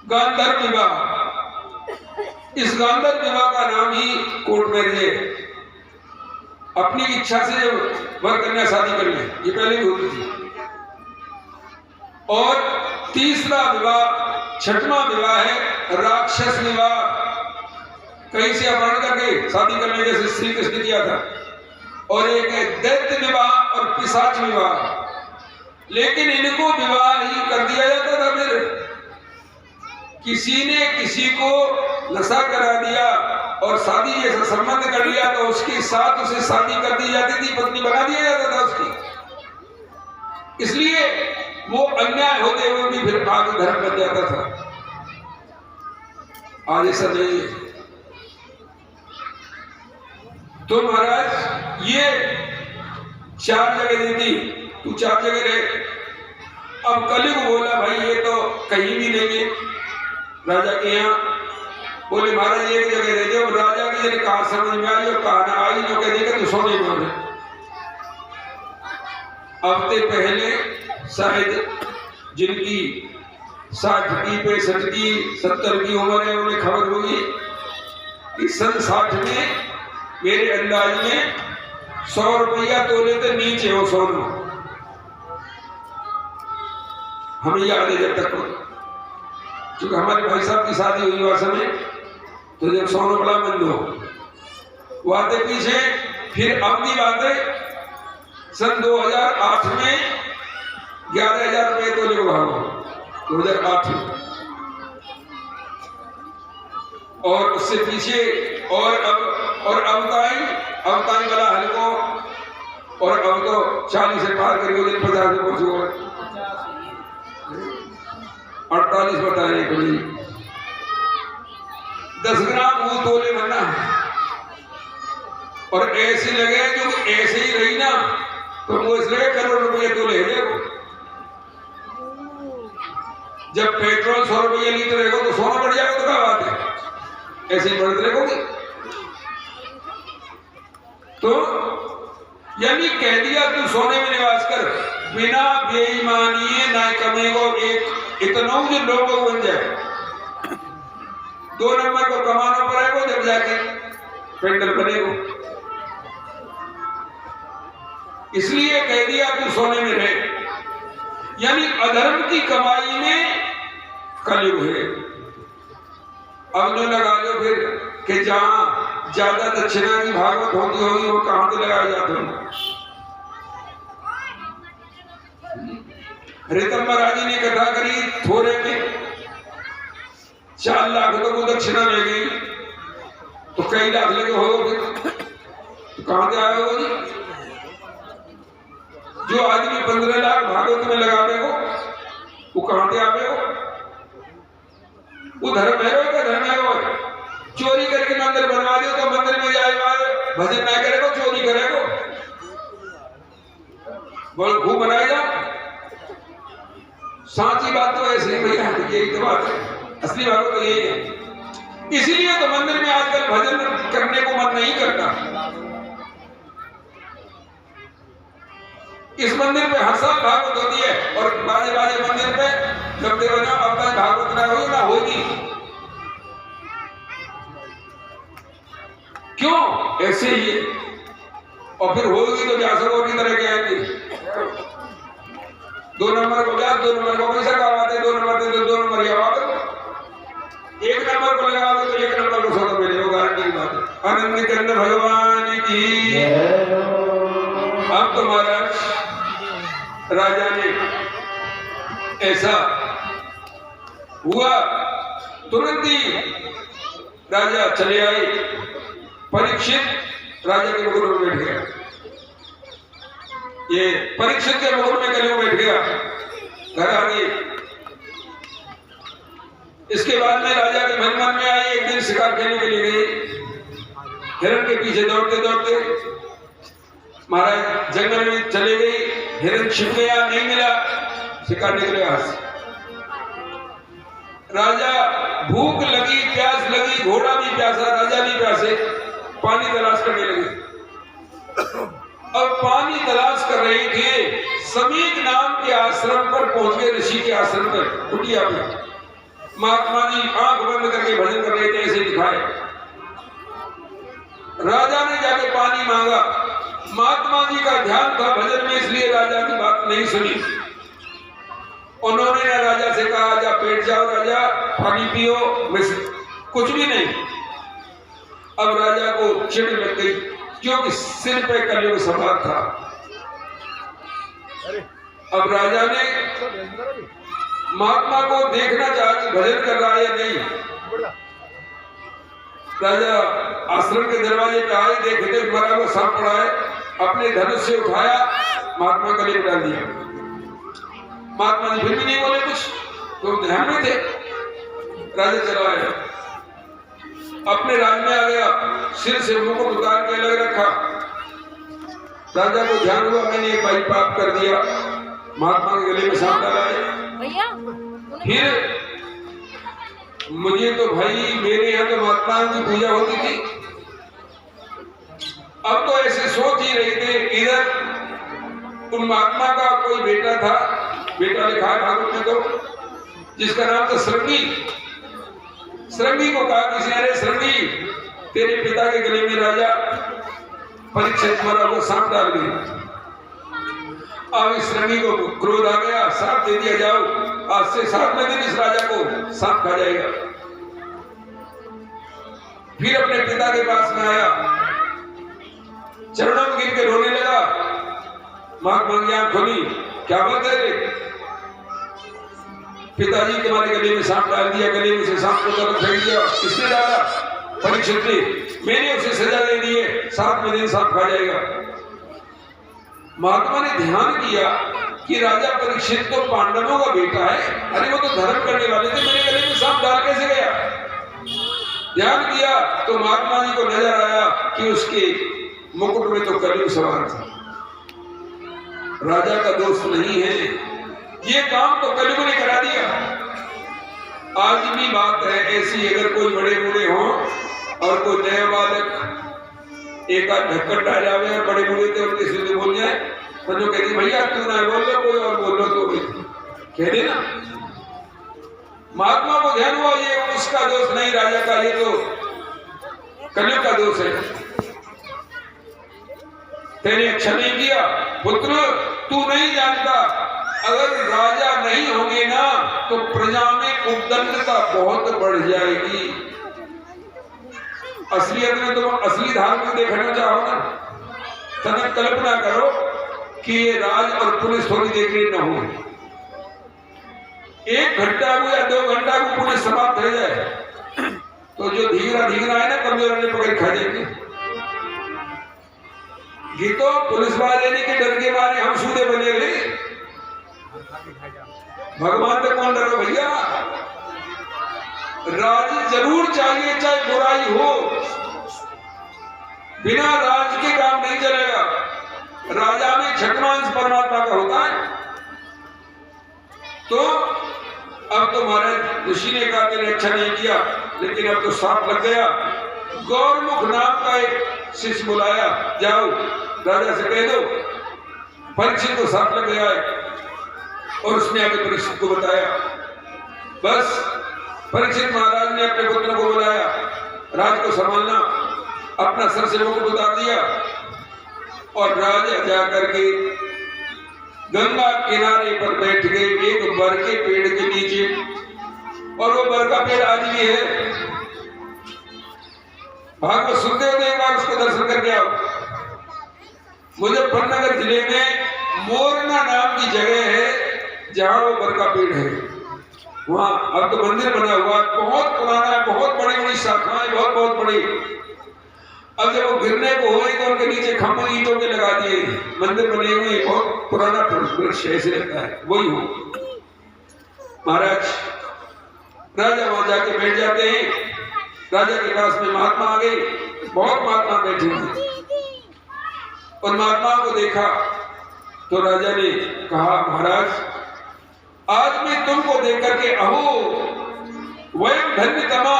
गांधर्व विवाह। इस गांधर विवाह का नाम ही कोर्ट मैरिज है। अपनी इच्छा से वर कन्या शादी कर ले, ये पहले भी होती थी। और तीसरा विवाह, छठवां विवाह है राक्षस विवाह, कहीं से अपहरण करके शादी करने जैसे श्री कृष्ण ने किया था। और एक है दैत्य विवाह और पिशाच विवाह। लेकिन इनको विवाह ही कर दिया जाता था। फिर किसी ने किसी को नशा करा दिया और शादी जैसा संबंध कर लिया तो उसके साथ उसे शादी कर दी जाती थी, पत्नी बना दिया जाता था उसकी। इसलिए वो अन्याय होते हुए भी फिर आगे धर्म बन जाता था। आज ऐसा नहीं है। तो महाराज ये 4 जगह दी थी, तू 4 जगह रहे। अब कलयुग बोला भाई ये तो कहीं भी नहीं है राजा के यहाँ। बोले महाराज एक जगह दे दो। राजा की जब कहा समझ में आई और कहा ना आई, जो कह देगा तो सोने में। अब ते पहले शायद जिनकी 60 की 65 की 70 की उम्र है उन्हें खबर होगी कि सन 60 में मेरे अंदाज में 100 रुपया तोले तो नीचे हो सोना। हमें याद है जब तक, क्योंकि हमारे भाई साहब की शादी हुई वह समय, तो जब सोना बड़ा मंद हो वादे पीछे। फिर अब की बातें सन 2008 में 11,000 रुपये तोले को भाव 2008 में, और उससे पीछे और अब ताई वाला हल्को, और अब तो 40 से पार करके 50 में पहुंचे। 48 बता रहे कोई 10 ग्राम वो तोले बनना है। और ऐसे लगे जो ऐसे ही रही ना तो वो इसलिए करोड़ रुपये तोले है। जब पेट्रोल 100 रुपये लीटर रहेगा तो सोना बढ़ जाएगा, तो क्या बात है, ऐसे ही बढ़ते रहेगी। तो यानी कह दिया तू सोने में निवास कर, बिना बेईमानी ना कमेगो। एक इतना जो लोगों बन जाए, 2 नंबर को कमाना पड़ेगा जब जाके पेंडल बनेगा। इसलिए कह दिया तू सोने में रहे, यानी अधर्म की कमाई में कलयुग है। अब जो लगा लो फिर कि जहां ज्यादा दक्षिणा की भागवत होती होगी वो कहां से लगाए जाते हैं। रितम महाराज जी ने कथा करी थोड़े में 4 लाख लोगों को दक्षिणा ले गई, तो कई लाख लगे हो फिर तो कहां से आए हो जी। जो आदमी 15 लाख भागवत में लगा देगा वो कहां से आवे हो। वो धर्म है क्या धर्म है। वो चोरी करके मंदिर बनवा दे तो मंदिर में जाएगा, भजन नहीं करेगा, चोरी करेगा, बोल खूब बनाएगा। साची बात तो ऐसी है भैया, यही तो बात है, असली बात तो यही है। इसीलिए तो मंदिर में आजकल भजन करने को मन नहीं करता। इस मंदिर पे हर साल भागवत होती है और बाजे बाजे मंदिर पे जब देखो ना अब तक भागवत ना होगी ना होगी। क्यों ऐसे ही है। और फिर होगी तो व्यासकों की तरह के आएंगे। 2 नंबर को व्यास, 2 नंबर को पैसा कमाते, 2 नंबर दे तो 2 नंबर की आवाज, 1 नंबर को लगाओगे तो 1 नंबर को सोना मिलेगा, गारंटी की बात है। आनंद कंद भगवान की। अब तो महाराज राजा ने ऐसा हुआ, तुरंत ही राजा चले आए। परीक्षित राजा के मुकुट में बैठ गया। ये परीक्षित के मुकुट में कलयुग बैठ गया, घर आ गए। इसके बाद में राजा के मन में आई, एक दिन शिकार खेलने के लिए गए। हिरण के पीछे दौड़ते दौड़ते महाराज जंगल में चले गए। हिरण छिप गया, नहीं मिला, शिकार निकले हाथ से। राजा भूख लगी, प्यास लगी, घोड़ा भी प्यासा, राजा भी प्यासे, पानी तलाश करने लगे। अब पानी तलाश कर रहे थे, समीक नाम के आश्रम पर पहुंच गए, ऋषि के आश्रम पर, कुटिया में। महात्मा जी आंख बंद करके भजन कर रहे थे, ऐसे दिखाए। राजा ने जाके पानी मांगा। महात्मा जी का ध्यान था भजन में, इसलिए राजा की बात नहीं सुनी। उन्होंने ना राजा से कहा जा पेट जाओ राजा, पानी पियो, कुछ भी नहीं। अब राजा को चिढ़ लग गई, क्योंकि सिर पे कलयुग सवार था। अब राजा ने महात्मा को देखना चाहा कि भजन कर रहा है या नहीं। राजा आश्रम के दरवाजे पे आए, देखे मरा हुआ सांप पड़ा है, अपने धनुष से उठाया, महात्मा गले में डाल दिया। महात्मा जी फिर भी नहीं बोले कुछ, तो ध्यान में थे। राजा चला आया, अपने राज में आ गया, सिर से मुकुट उतार के अलग रखा। राजा को ध्यान हुआ मैंने एक भाई पाप कर दिया, महात्मा के गले में सांप डाला है। फिर मुझे तो भाई मेरे यहाँ तो महात्मा की पूजा होती थी, अब तो ऐसे सोच ही रहे थे। इधर उन महात्मा का कोई बेटा था, बेटा लिखा है ठाकुर ने तो, जिसका नाम था श्रृंगी। श्रृंगी को कहा किसी, अरे श्रृंगी तेरे पिता के गले में राजा परीक्षित मरा हुआ सांप डाल गया। अब इस श्रृंगी को क्रोध आ गया, सांप दे दिया, जाओ आज से 7वें दिन इस राजा को सांप खा जाएगा। फिर अपने पिता के पास में आया, चरणों में गिर के रोने लगा। महात्मा की आंख खुली, क्या बात है रे? पिताजी तुम्हारे गले में सांप डाल दिया, गले में से सांप को तब फेंक दिया। किसने डाला? परीक्षित ने। मैंने उसे सजा दे दी है, 7वें दिन सांप खा जाएगा। महात्मा ने ध्यान किया कि राजा परीक्षित तो पांडवों का बेटा है, अरे वो तो धर्म करने वाले थे, मेरे गले में सांप डाल कैसे गया? ध्यान किया तो महात्मा जी को नजर आया कि उसके मुकुट में तो कलयुग सवार था। राजा का दोष नहीं है, ये काम तो कलयुग ने करा दिया। आज भी बात है ऐसी, अगर कोई बड़े बूढ़े हों और कोई नया बालक एक आध ढक्कन डाल जावे और बड़े बूढ़े थे उनके सीधे बोल जाए, तो जो कहती भैया तू ना बोल लो, कोई और बोल लो तो कह देना। महात्मा को ध्यान हुआ ये उसका दोष नहीं, राजा का, ये तो कलयुग का दोष है। तेने अच्छा नहीं किया पुत्र, तू नहीं जानता, अगर राजा नहीं होंगे ना तो प्रजा में उद्दंडता बहुत बढ़ जाएगी। असलियत में तुम असली धार्मिक देखना चाहो ना, तब कल्पना करो कि ये राज और पुलिस थोड़ी देर के न हो, 1 घंटा को या 2 घंटा को पुलिस समाप्त हो जाए तो जो धीरा धीरा है ना कमजोर ने पकड़ खा जाएंगे। गीतो पुलिस वाले ने के डर के मारे हम सूदे बने हुए, भगवान पे कौन डरो भैया? राज जरूर चाहिए, चाहे बुराई हो, बिना राज के काम नहीं चलेगा। राजा में छठवांश परमात्मा का होता है। तो अब तो महाराज ऋषि ने कहा मैंने अच्छा नहीं किया, लेकिन अब तो सांप लग गया। गौरमुख नाम का एक शिष्य बुलाया, जाओ राजा से कह दो परीक्षित को सांप लग गया है, और उसने आगे परीक्षित को बताया। बस परीक्षित महाराज ने अपने पुत्र को बुलाया, राज को संभालना, अपना सर से मुकुट उतार दिया और राजा जाकर के गंगा किनारे पर बैठ गए एक बर के पेड़ के नीचे, और वो बर का पेड़ आज भी है। भागवत सुनते हो तो एक बार उसको दर्शन करके आओ। मुजफ्फरनगर जिले में मोरना नाम की जगह है जहां वो बर का पेड़ है। वहां अब तो मंदिर बना हुआ, बहुत पुराना, बहुत बड़ी बड़ी शाखाएं, बहुत बड़ी। अब जब वो गिरने को हुए तो उनके नीचे खंभे ईंटों के लगा दिए, मंदिर बने हुए, बहुत पुराना वृक्ष ऐसे लगता है, वही हो। महाराज राजा वहां जाके बैठ जाते हैं। राजा के पास में महात्मा आ गए, बहुत महात्मा बैठे हुए, और महात्मा को देखा तो राजा ने कहा महाराज आज मैं तुमको देख करके अहो वयम धन्य तमा,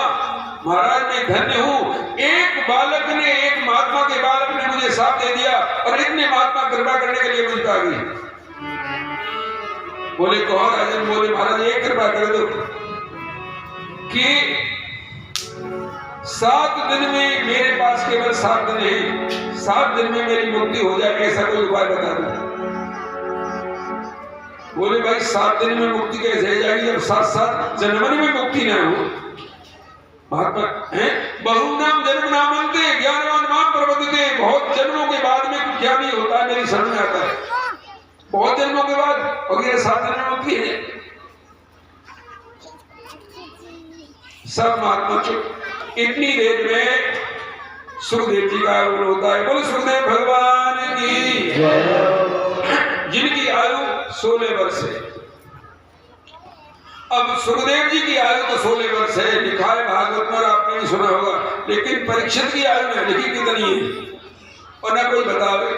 महाराज मैं धन्य हूं। एक बालक ने, एक महात्मा के बालक ने मुझे साथ दे दिया, और इतने महात्मा कृपा करने के लिए मुझे आ गई। बोले कौन? राजन बोले महाराज एक कृपा कर दो। कि 7 दिन में, मेरे पास केवल 7 दिन है, 7 दिन में मेरी मुक्ति हो जाए, ऐसा कोई उपाय बता दो। बोले भाई 7 दिन में मुक्ति कैसे हो जाएगी जब 7 जन्मन में मुक्ति ना हो। महात्मा है बहुनाम जन्म नामंते ज्ञानवान माम प्रबोधते, बहुत जन्मों के बाद में ज्ञानी होता है, मेरी समझ में आता है, बहुत जन्मों के बाद, और ये 7 दिन में मुक्ति है। सब महात्मा चुप। इतनी देर में सुखदेव जी का आगमन होता है। बोले सुखदेव भगवान की, जिनकी आयु 16 वर्ष है। अब सुखदेव जी की आयु तो 16 वर्ष है, लिखा है भागवत में, आपने भी सुना होगा, लेकिन परीक्षित की आयु में लिखी कितनी है और ना कोई बतावे।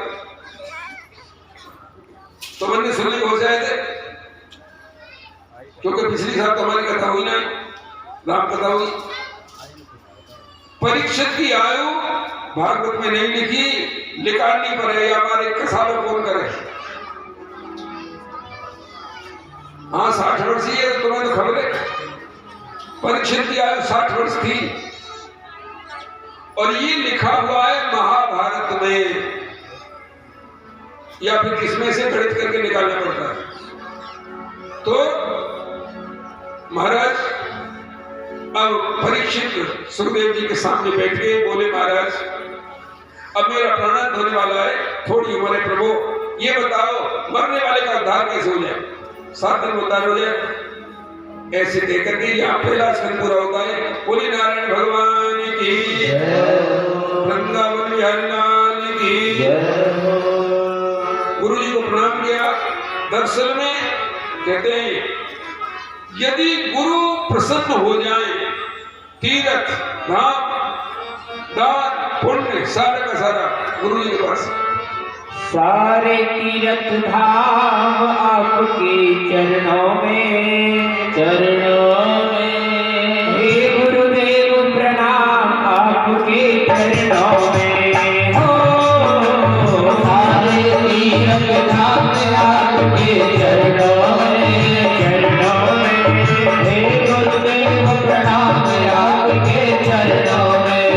तो मैंने सुनने हो जाए थे, क्योंकि पिछली साल तो हमारी कथा हुई ना, राम कथा हुई। परीक्षित की आयु भागवत में नहीं लिखी, निकालनी पड़े, हमारे कसालों कौन करे। हाँ 60 वर्ष ही है, तुम्हें तो खबर है। परीक्षित की आयु 60 वर्ष थी, और ये लिखा हुआ है महाभारत में, या फिर किसमें से गणित करके निकालना पड़ता है। तो महाराज अब परीक्षित सुखदेव जी के सामने बैठ के बोले, महाराज अब मेरा प्राणांत होने वाला है, थोड़ी उम्र है प्रभु, ये बताओ मरने वाले का उद्धार कैसे हो जाए, 7 दिन में उद्धार हो जाए। ऐसे कहकर के यहाँ पहला स्कंद पूरा होता है। बोले नारायण भगवान की, वृंदावन बिहारी लाल की। गुरु जी को प्रणाम किया। दरअसल में कहते हैं यदि गुरु प्रसन्न हो जाए, तीर्थ धाम दान पुण्य सारा का सारा गुरु जी के पास, सारे तीर्थ धाम आपके चरणों में, चरणों में। हे गुरुदेव प्रणाम आपके चरणों में। हो सारे तीर्थ धाम आपके चरणों में, चरणों में। हे गुरुदेव प्रणाम आपके चरणों में।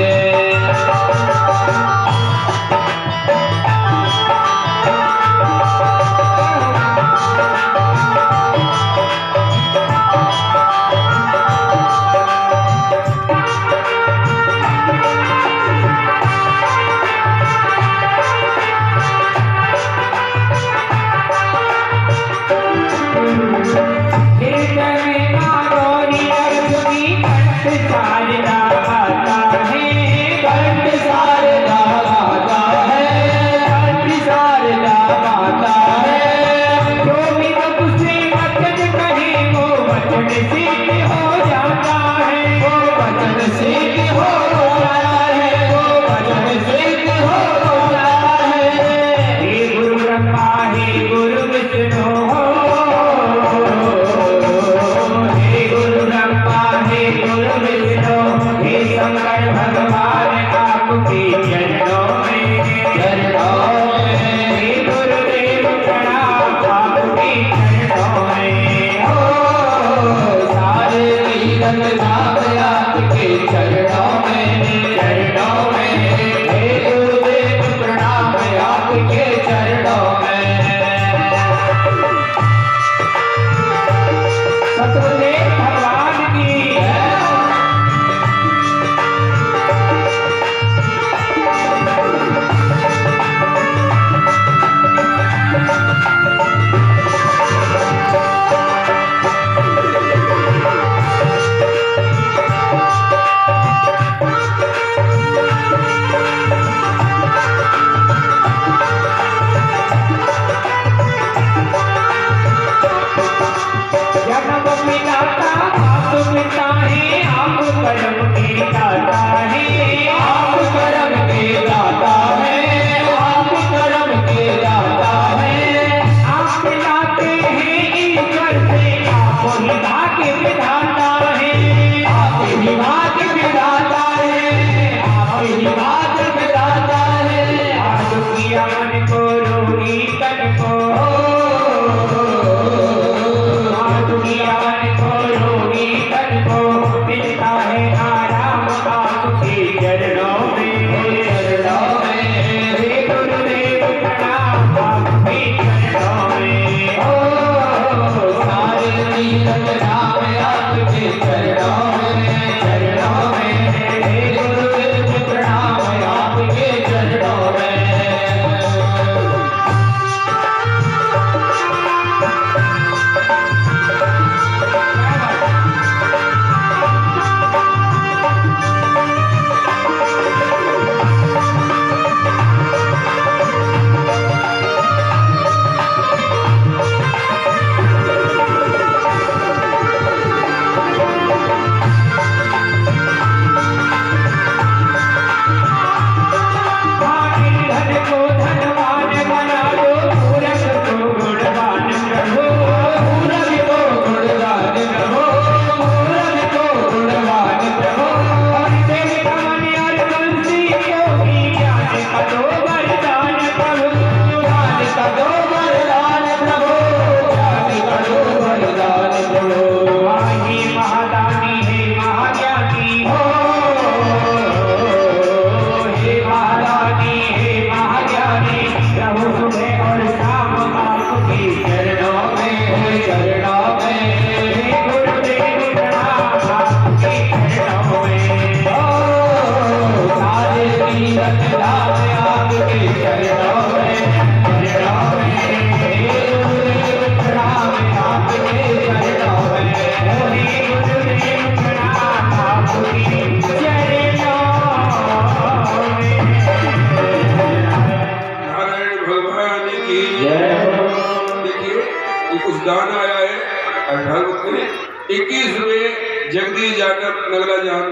कुछ दान आया है भागवत में। 21 रुपये जगदीश जाटव नगला जान,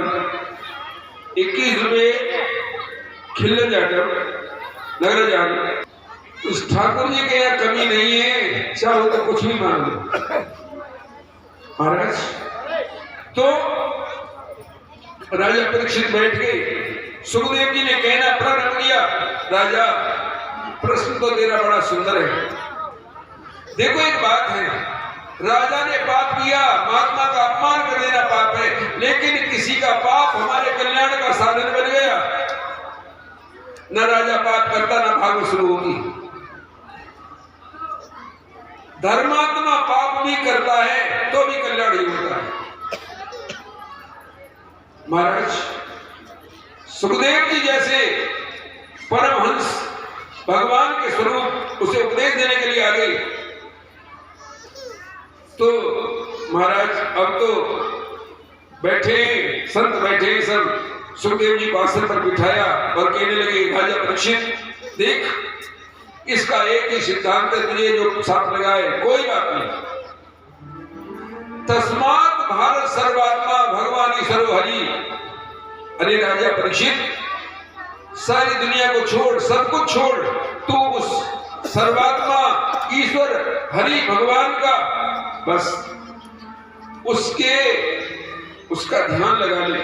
21 रुपये खिल्ल जाटव नगला जान। उस ठाकुर जी के यहाँ कमी नहीं है, चाहो तो कुछ भी मांग लो महाराज। तो राजा परीक्षित बैठ गए। सुखदेव जी ने कहना प्रारंभ किया, राजा प्रश्न तो तेरा बड़ा सुंदर है। देखो एक बात है, राजा ने पाप किया, महात्मा का अपमान कर देना पाप है, लेकिन किसी का पाप हमारे कल्याण का साधन बन गया। न राजा पाप करता न भाग शुरू होगी। धर्मात्मा पाप भी करता है तो भी कल्याण ही होता है महाराज। सुखदेव जी जैसे परमहंस भगवान के स्वरूप उसे उपदेश देने के लिए आ गए। तो महाराज अब तो बैठे संत, बैठे सब सुखदेव जी को आसन पर बिठाया और कहने लगे, राजा परीक्षित देख, इसका एक ही सिद्धांत है, तुझे जो साथ लगाए कोई बात नहीं। तस्मात् भारत सर्वात्मा भगवान ईश्वर हरि। अरे राजा परीक्षित, सारी दुनिया को छोड़, सब कुछ छोड़, तू उस सर्वात्मा ईश्वर हरि भगवान का बस उसका ध्यान लगा ले।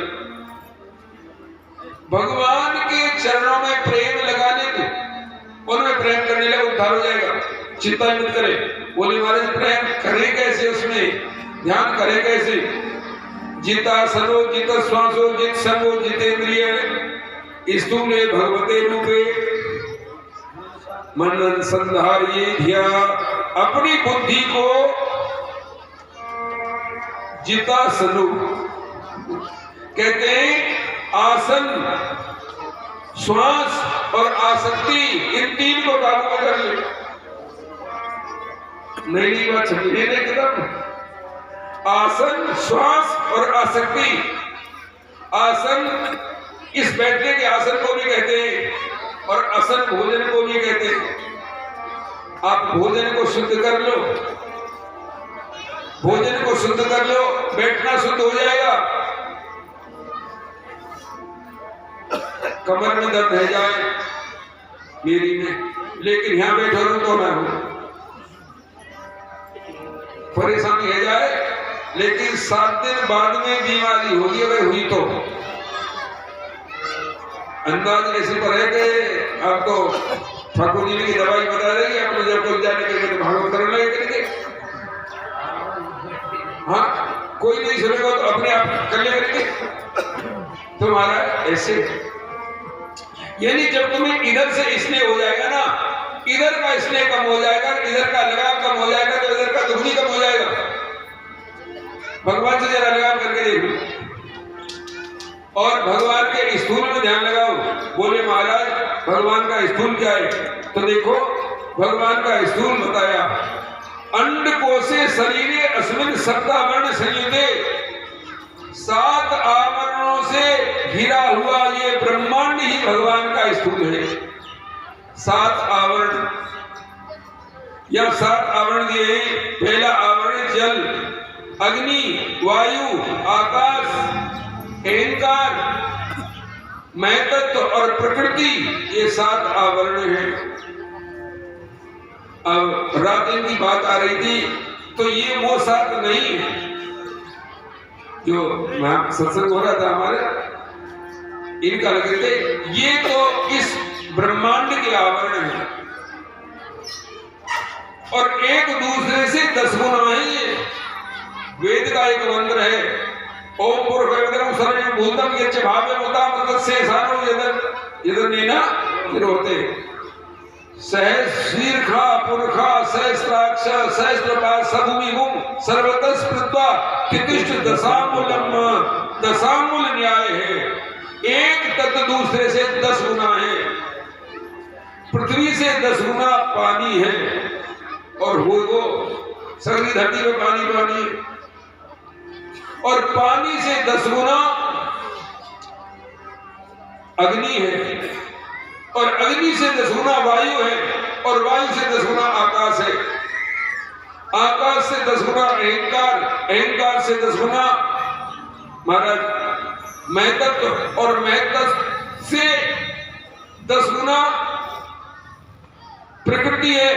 भगवान के चरणों में प्रेम लगा ले, तू उनमें प्रेम करने लगा, उद्धार हो जाएगा। चिंता मत करे। बोले महाराज प्रेम करें कैसे, उसमें ध्यान करें कैसे? जिता सनो जित श्वासो जित संगो जितेंद्रिय स्थूले भगवते रूपे मन संधारिये धिया। अपनी बुद्धि को जिता सनो कहते हैं, आसन, श्वास और आसक्ति, इन तीन को काबू में कर ले। नई बात समझने एकदम। आसन, श्वास और आसक्ति। आसन इस बैठने के आसन को भी कहते हैं और आसन भोजन को भी कहते हैं। आप भोजन को शुद्ध कर लो, भोजन को शुद्ध कर लो, बैठना शुद्ध हो जाएगा। कमर में दर्द है जाए मेरी में, लेकिन यहां बैठो तो मैं हूं। परेशानी है जाए, लेकिन 7 दिन बाद में बीमारी होगी अगर हुई तो। अंदाज ऐसे पर है कि आपको ठाकुर जी की दवाई बता देगी, आपको जब तक जाने के लिए भागवत करने लगे करेंगे। हाँ, कोई नहीं सुनेगा तो अपने आप कर ले करेंगे तुम्हारा ऐसे। यानी जब तुम्हें इधर से स्नेह हो जाएगा ना, इधर का स्नेह कम हो जाएगा, इधर का लगाव कम हो जाएगा, तो इधर का दुख भी कम हो जाएगा। भगवान से जरा लगाव करके देखो और भगवान के स्थूल में ध्यान लगाओ। बोले महाराज भगवान का स्थूल क्या है? तो देखो भगवान का स्थूल बताया, अंड कोशे शरीरे अस्मिन् सप्तावर्ण संयुते। 7 आवरणों से घिरा हुआ ये ब्रह्मांड ही भगवान का स्थूल है। 7 आवरण या 7 आवरण दिए। पहला आवरण जल, अग्नि, वायु, आकाश, अहंकार, मैं तत्व और प्रकृति, ये 7 आवरण हैं। अब रात दिन की बात आ रही थी, तो ये वो 7 नहीं है जो सत्संग हो रहा था हमारे, इनका लगे थे। ये तो इस ब्रह्मांड के आवरण है और एक दूसरे से 10 गुना है। वेद का एक मंत्र है, ओम पुरुषोत्तम शरणं भूतम यच्च भाव्यमुतां तत्सेषाणो यदनेन विरोधे। सहस्रीर्षा पुरुषा सहस्राक्ष सहस्रपाद सभूमिहुं सर्वतः स्मृत्वा तितिष्ठ दशामूलम। दशामूल न्याय है, एक तत्व दूसरे से 10 गुना है। पृथ्वी से 10 गुना पानी है और वो सगली धरती में पानी पानी है, और पानी से 10 गुना अग्नि है, और अग्नि से 10 गुना वायु है, और वायु से 10 गुना आकाश है। आकाश से 10 गुना अहंकार, अहंकार से 10 गुना महाराज मैं तत्व, और मैं तत्व से 10 गुना प्रकृति है।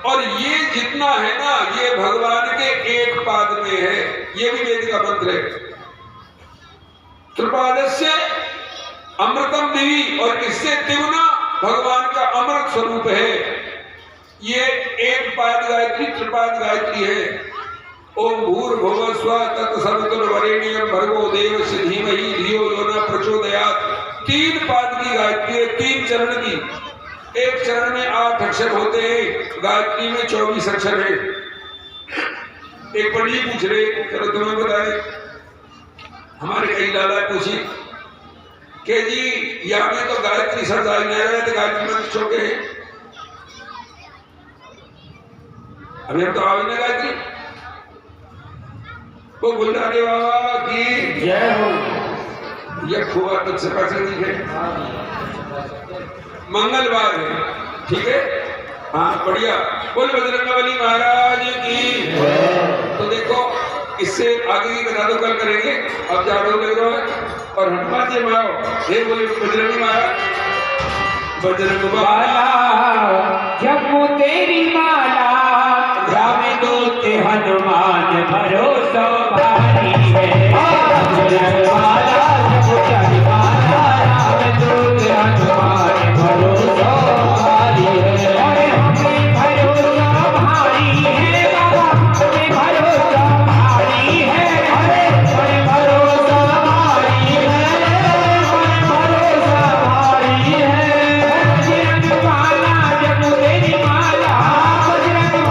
और ये जितना है ना, ये भगवान के एक पाद में है। ये भी वेद का मंत्र है, त्रिपादस्य अमृतम दिवी, और इससे तिगुना भगवान का अमृत स्वरूप है। ये एक पाद गायत्री त्रिपाद गायत्री है। ओम भूर्भुवः स्वः तत्सवितुर्वरेण्यं भर्गो देवस्य धीमहि धियो यो न प्रचोदयात्। 3 पाद की गायत्री है, 3 चरण की। एक चरण में 8 अक्षर होते हैं, गायत्री में 24 अक्षर है। एक पंडित पूछ रहे, चलो तुम्हें बताए, हमारे कई लाला पूछी कि जी यहाँ में तो गायत्री शब्द आ नहीं रहे, तो गायत्री मंत्र छोटे हैं, अभी हम तो आवे ना गायत्री। वो बुल्लाने बाबा की जय हो। यह खुआ तक से है, मंगलवार है, ठीक है। हाँ बढ़िया, बोल बजरंगबली महाराज की। तो देखो इससे आगे की कथा तो कल करेंगे, अब जा रहे हो और हनुमान जी माओ, ये बोले बजरंगी महाराज, बजरंग माला जपो तेरी माला, राम दूत हनुमान भरोसा भारी है। बजरंग माला जपो तेरी माला, राम दूत हनुमान भरोसा भारी है। अरे हमें भरोसा भारी है बाबा, हमें भरोसा भारी है। अरे हमें भरोसा भारी है, हमें भरोसा भारी है। बजरंग माला जपो तेरी माला, बजरंग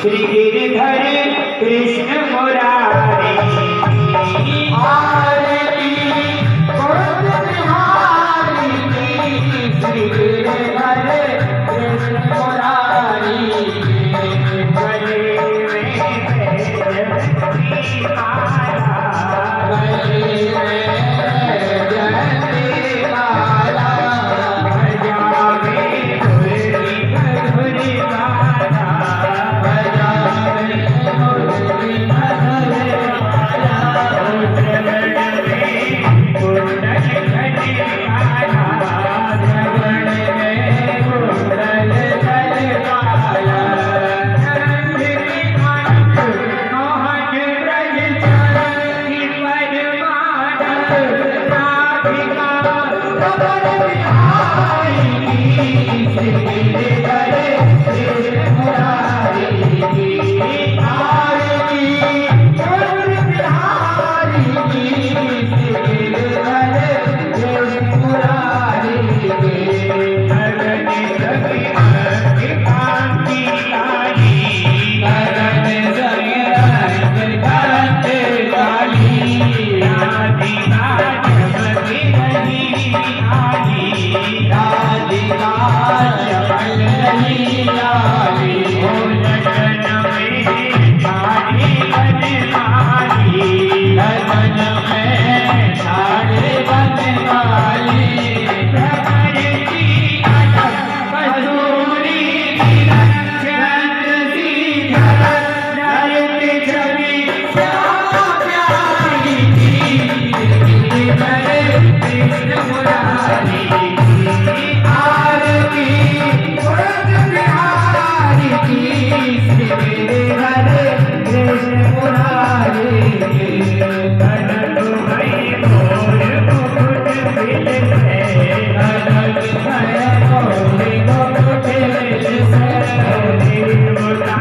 श्री गिरधर कृष्ण मुरारी आरती गोविंद बिहारी की श्री गिरधर कृष्ण मुरारी गले में जयंती माला गले में जयंती माला बजावे मुरली मधुर गाना बजावे मुरली मधुर गाना श्रवण में कुंडल घटकाला श्रवण में कुंडल घटकाला नंद निकांत मोहन ब्रज चरण परमानंद राधिका रमण बिहारी श्री गिरधर कृष्ण मुरारी आरती गोविंद बिहारी श्री गिरधर कृष्ण मुरारी गगन सभी रंग कांति लाली गगन सभी रंग कांति लाली राधिका चमकी रही लाली राधिका चमकी रही लाली ओ लगन में साड़ी बनवाली लगन में साड़ी बनवाली प्रभर की अटक कसूरी चंद सीधर नयन छवि श्याम प्यारी गिरधर कृष्ण मुरारी आरती गोविंद बिहारी श्री गिरधर कृष्ण मुरारी कनक भई मोर मुकुट बिल से कनक भई मोर मुकुट बिल से देवता